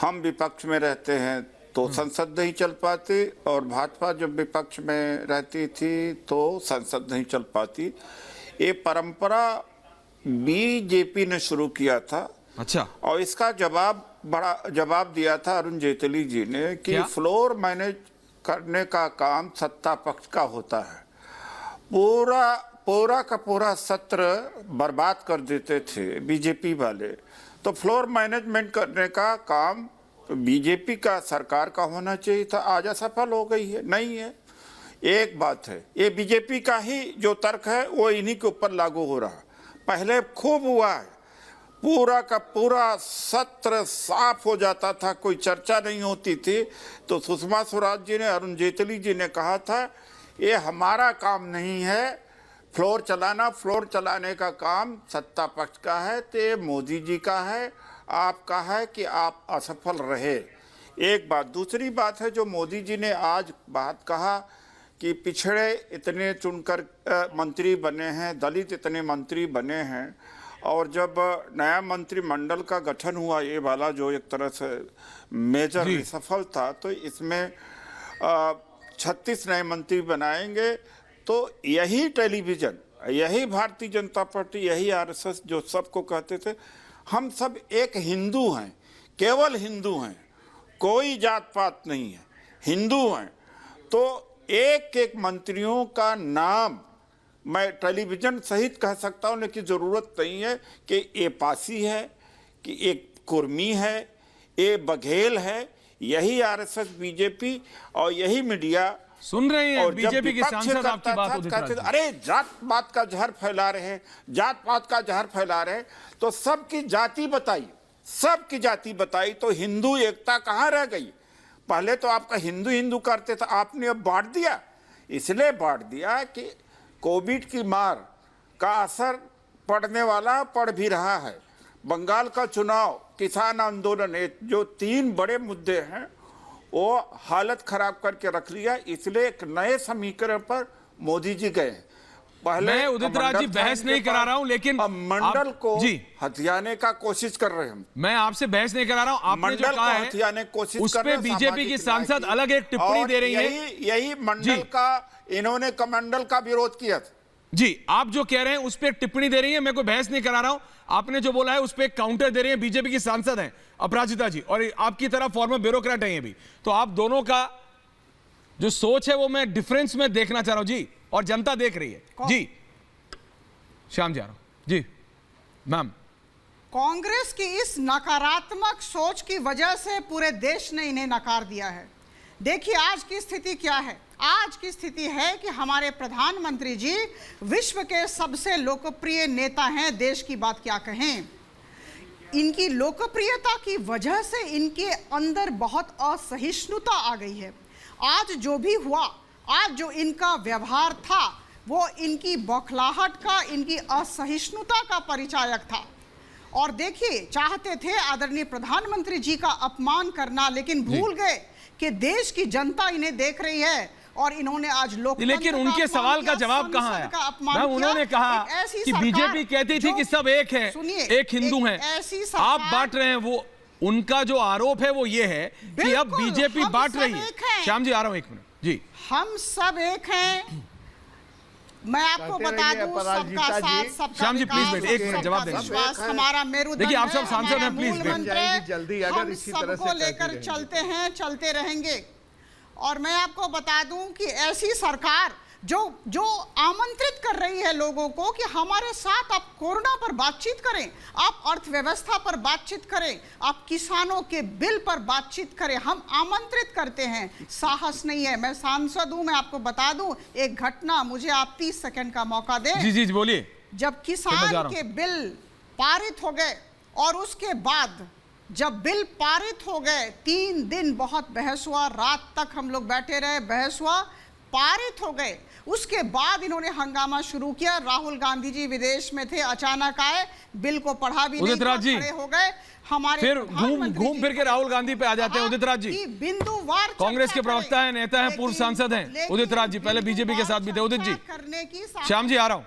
Speaker 10: हम विपक्ष में रहते हैं तो संसद नहीं चल पाती, और भाजपा जब विपक्ष में रहती थी तो संसद नहीं चल पाती। ये परंपरा बीजेपी ने शुरू किया था।
Speaker 1: अच्छा।
Speaker 10: और इसका बड़ा जवाब दिया था अरुण जेटली जी ने कि फ्लोर मैनेज करने का काम सत्ता पक्ष का होता है। पूरा का पूरा सत्र बर्बाद कर देते थे बीजेपी वाले, तो फ्लोर मैनेजमेंट करने का काम बीजेपी का, सरकार का होना चाहिए था। आज असफल हो गई है, नहीं है। एक बात है, ये बीजेपी का ही जो तर्क है वो इन्हीं के ऊपर लागू हो रहा। पहले खूब हुआ है, पूरा का पूरा सत्र साफ हो जाता था, कोई चर्चा नहीं होती थी। तो सुषमा स्वराज जी ने, अरुण जेटली जी ने कहा था ये हमारा काम नहीं है फ्लोर चलाना, फ्लोर चलाने का काम सत्ता पक्ष का है, तो ये मोदी जी का है, आपका है कि आप असफल रहे। एक बात। दूसरी बात है जो मोदी जी ने आज बात कहा कि पिछड़े इतने चुनकर मंत्री बने हैं, दलित इतने मंत्री बने हैं, और जब नया मंत्रिमंडल का गठन हुआ, ये वाला जो एक तरह से मेजर सफल था, तो इसमें 36 नए मंत्री बनाएंगे। तो यही टेलीविजन, यही भारतीय जनता पार्टी, यही आरएसएस जो सबको कहते थे हम सब एक हिंदू हैं, केवल हिंदू हैं, कोई जात पात नहीं है, हिंदू हैं, तो एक एक मंत्रियों का नाम मैं टेलीविजन सहित कह सकता हूं, लेकिन ज़रूरत नहीं है कि ये पासी है, कि एक कुर्मी है, ये बघेल है। यही आरएसएस, बीजेपी और यही मीडिया
Speaker 1: सुन रहे हैं। बीजेपी के सांसद आपकी बात
Speaker 10: कहते अरे जात पात का जहर फैला रहे हैं, जात पात का जहर फैला रहे हैं। तो सबकी जाति बताई, सबकी जाति बताई, तो हिंदू एकता कहाँ रह गई? पहले तो आपका हिंदू हिंदू करते थे, आपने अब बांट दिया। इसलिए बांट दिया कि कोविड की मार का असर पड़ने वाला, पड़ भी रहा है। बंगाल का चुनाव, किसान आंदोलन, जो 3 बड़े मुद्दे हैं वो हालत खराब करके रख लिया। इसलिए एक नए समीकरण पर मोदी जी गए। पहले
Speaker 1: मैं उदित राज जी बहस नहीं करा रहा हूं, लेकिन
Speaker 10: मंडल को हथियाने का कोशिश कर रहे हैं।
Speaker 1: मैं आपसे बहस नहीं करा रहा हूं, आपने जो कहा है
Speaker 10: हथियाने कोशिश
Speaker 1: उस पे बीजेपी की सांसद अलग एक टिप्पणी दे रही है।
Speaker 10: यही मंडल का, इन्होंने कमंडल का विरोध किया था।
Speaker 1: जी, आप जो कह रहे हैं उस पर टिप्पणी दे रही है, मैं कोई बहस नहीं करा रहा हूं। आपने जो बोला है उस पर काउंटर दे रही है बीजेपी की सांसद हैं अपराजिता जी, और आपकी तरह फॉर्मर ब्यूरोक्रेट है ये भी। तो आप दोनों का जो सोच है वो मैं डिफरेंस में देखना चाह रहा हूं जी, और जनता देख रही है जी। श्याम जी आ रहा हूं जी। मैम,
Speaker 4: कांग्रेस की इस नकारात्मक सोच की वजह से पूरे देश ने इन्हें नकार दिया है। देखिए आज की स्थिति क्या है। आज की स्थिति है कि हमारे प्रधानमंत्री जी विश्व के सबसे लोकप्रिय नेता हैं, देश की बात क्या कहें। इनकी लोकप्रियता की वजह से इनके अंदर बहुत असहिष्णुता आ गई है। आज जो भी हुआ, आज जो इनका व्यवहार था, वो इनकी बौखलाहट का, इनकी असहिष्णुता का परिचायक था। और देखिए, चाहते थे आदरणीय प्रधानमंत्री जी का अपमान करना, लेकिन भूल गए कि देश की जनता इन्हें देख रही है और इन्होंने आज लोकतंत्र
Speaker 1: लेकिन उनके सवाल का जवाब कहां है? उन्होंने कहा कि बीजेपी कहती थी कि सब एक है, एक हिंदू है। आप बांट रहे हैं। वो उनका जो आरोप है वो ये है कि अब बीजेपी बांट रही है। श्याम जी आ रहा हूं, एक मिनट जी।
Speaker 4: हम सब एक हैं। मैं आपको बता दूं, सबका साथ, सबका
Speaker 1: श्याम जी प्लीज बैठ, एक मिनट जवाब दें।
Speaker 4: हमारा मेरुदंड,
Speaker 1: देखिए आप सब सांसद हैं, प्लीज
Speaker 4: बैठ। जल्दी अगर इसी तरह से लेकर चलते हैं, चलते रहेंगे। और मैं आपको बता दूं कि ऐसी सरकार जो आमंत्रित कर रही है लोगों को कि हमारे साथ आप कोरोना पर बातचीत करें, आप अर्थव्यवस्था पर बातचीत करें, आप किसानों के बिल पर बातचीत करें, हम आमंत्रित करते हैं, साहस नहीं है। मैं सांसद हूं, मैं आपको बता दूं एक घटना, मुझे आप 30 सेकंड का मौका दें।
Speaker 1: जी जी बोलिए।
Speaker 4: जब किसान के बिल पारित हो गए और उसके बाद जब बिल पारित हो गए, 3 दिन बहुत बहस हुआ, रात तक हम लोग बैठे रहे, बहस हुआ, पारित हो गए। उसके बाद इन्होंने हंगामा शुरू किया। राहुल गांधी जी विदेश में थे, अचानक आए, बिल को पढ़ा भी नहीं, खड़े हो गए। हमारे
Speaker 1: फिर घूम फिर के राहुल गांधी पे आ जाते हैं उदित राज जी।
Speaker 4: बिंदुवार
Speaker 1: कांग्रेस के प्रवक्ता है, नेता है, पूर्व सांसद हैं उदित राज जी, पहले बीजेपी के साथ भी थे। उदित जी, श्याम जी आ रहा हूँ,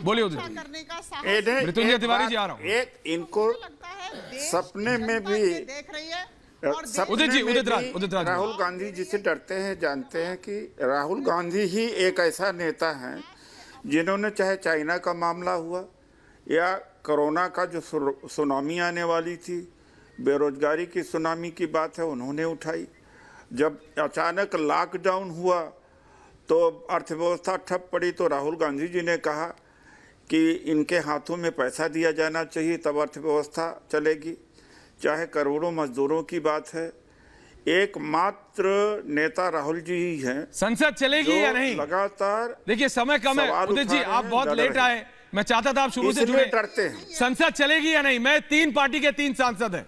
Speaker 1: बोलिए उदित जी। मृत्युंजय तिवारी जी आ रहा हूँ।
Speaker 10: एक इनको सपने में भी
Speaker 1: उदित जी, उदित राज
Speaker 10: राहुल गांधी जी से डरते हैं, जानते हैं कि राहुल गांधी ही एक ऐसा नेता है जिन्होंने चाहे चाइना का मामला हुआ या कोरोना का जो सुनामी आने वाली थी, बेरोजगारी की सुनामी की बात है, उन्होंने उठाई। जब अचानक लॉकडाउन हुआ तो अर्थव्यवस्था ठप पड़ी, तो राहुल गांधी जी ने कहा कि इनके हाथों में पैसा दिया जाना चाहिए, तब अर्थव्यवस्था चलेगी। चाहे करोड़ों मजदूरों की बात है, एकमात्र नेता राहुल जी ही हैं।
Speaker 1: संसद चलेगी या नहीं
Speaker 10: लगातार,
Speaker 1: देखिए समय कम है उदित जी, आप बहुत लेट आए, मैं चाहता था आप शुरू से जुड़े।
Speaker 10: डरते हैं
Speaker 1: संसद चलेगी या नहीं। मैं 3 पार्टी के 3 सांसद हैं।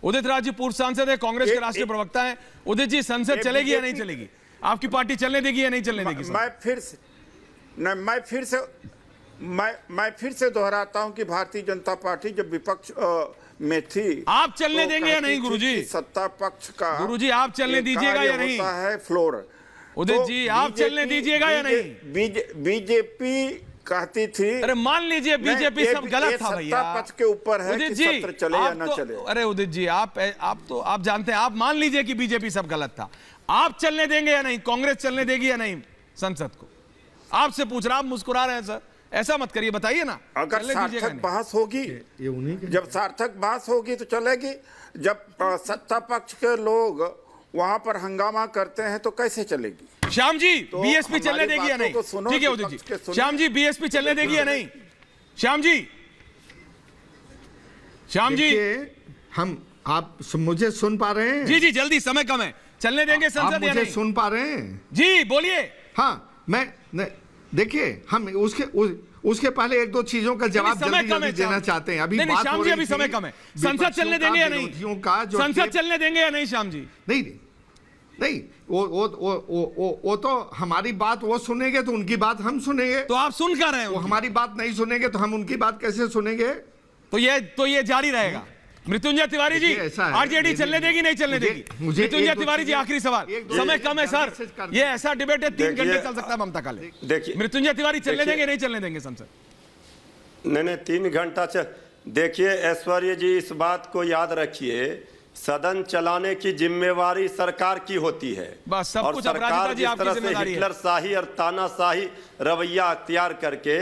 Speaker 1: उदित राज जी पूर्व सांसद है, कांग्रेस के राष्ट्रीय प्रवक्ता हैं। उदित जी, संसद चलेगी या नहीं चलेगी? आपकी पार्टी चलने देगी या नहीं चलने देगी?
Speaker 10: मैं फिर से दोहराता हूं कि भारतीय जनता पार्टी जब विपक्ष में थी,
Speaker 1: आप चलने देंगे या नहीं गुरुजी?
Speaker 10: सत्ता पक्ष का
Speaker 1: गुरुजी आप चलने दीजिएगा या नहीं?
Speaker 10: होता है फ्लोर।
Speaker 1: उदित जी आप चलने दीजिएगा या नहीं?
Speaker 10: बीजेपी कहती थी,
Speaker 1: अरे मान लीजिए बीजेपी सब गलत था भैया,
Speaker 10: सत्ता पक्ष के ऊपर है कि सत्र चले या ना चले।
Speaker 1: अरे उदित जी आप जानते हैं, आप मान लीजिए कि बीजेपी सब गलत था, आप चलने देंगे या नहीं? कांग्रेस चलने देगी या नहीं संसद को? आपसे पूछ रहा, आप मुस्कुरा रहे हैं सर, ऐसा मत करिए, बताइए ना।
Speaker 10: अगर सार्थक बहस होगी, जब सार्थक बहस होगी तो चलेगी। जब सत्ता पक्ष के लोग वहां पर हंगामा करते हैं तो कैसे चलेगी?
Speaker 1: श्याम जी तो बीएसपी चलने देगी या नहीं? ठीक है उदित जी। श्याम जी बीएसपी चलने देगी या नहीं? श्याम जी
Speaker 3: आप मुझे सुन पा रहे हैं?
Speaker 1: जी जी जल्दी, समय कम है, चलने देंगे संसद या नहीं?
Speaker 3: सुन पा रहे हैं?
Speaker 1: जी बोलिए।
Speaker 3: हाँ, देखिए हम उसके पहले 1-2 चीजों का जवाब जल्दी देना चाहते हैं। अभी बात
Speaker 1: श्याम जी अभी समय कम है, संसद चलने देंगे या नहीं? संसद चलने देंगे या नहीं श्याम जी?
Speaker 3: नहीं, वो तो हमारी बात वो सुनेंगे तो उनकी बात हम सुनेंगे।
Speaker 1: तो आप सुन कर रहे हैं,
Speaker 3: वो हमारी बात नहीं सुनेंगे तो हम उनकी बात कैसे सुनेंगे?
Speaker 1: तो ये जारी रहेगा। मृत्युंजय तिवारी जी, आरजेडी चलने देगी नहीं चलने देगी? मृत्युंजय तिवारी जी आखिरी सवाल, समय कम है सर, ये ऐसा डिबेट है 3 घंटे चल सकता है ममता काले।
Speaker 11: देखिए
Speaker 1: मृत्युंजय तिवारी चलने देंगे नहीं चलने देंगे संसद?
Speaker 11: नहीं 3 घंटा देखिए ऐश्वर्य जी, इस बात को याद रखिए सदन चलाने की जिम्मेवारी सरकार की होती है।
Speaker 1: बस सब
Speaker 11: और
Speaker 1: कुछ
Speaker 11: सरकार
Speaker 1: अपराजिता जी
Speaker 11: जिस
Speaker 1: आपकी
Speaker 11: तरह से
Speaker 1: जिम्मेदारी है।
Speaker 11: हिटलरशाही और तानाशाही रवैया अख्तियार करके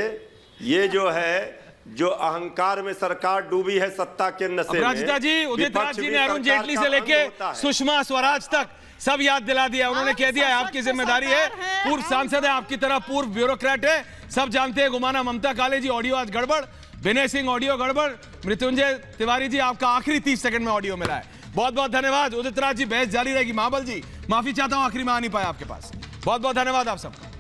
Speaker 11: ये जो है, जो अहंकार में सरकार डूबी है सत्ता के नशे में।
Speaker 1: अपराजिता जी, उदित राज जी ने अरुण जेटली से लेके सुषमा स्वराज तक सब याद दिला दिया। उन्होंने कह दिया आपकी जिम्मेदारी है, पूर्व सांसद है, आपकी तरह पूर्व ब्यूरोक्रेट है, सब जानते हैं। गुमाना ममता काले जी ऑडियो आज गड़बड़, विनय सिंह ऑडियो गड़बड़, मृत्युंजय तिवारी जी आपका आखिरी 30 सेकंड में ऑडियो मिला है। बहुत बहुत धन्यवाद। उदित राज जी बहस जारी रहेगी। महाबल जी माफी चाहता हूं, आखिरी में आ नहीं पाया आपके पास। बहुत बहुत धन्यवाद आप सबका।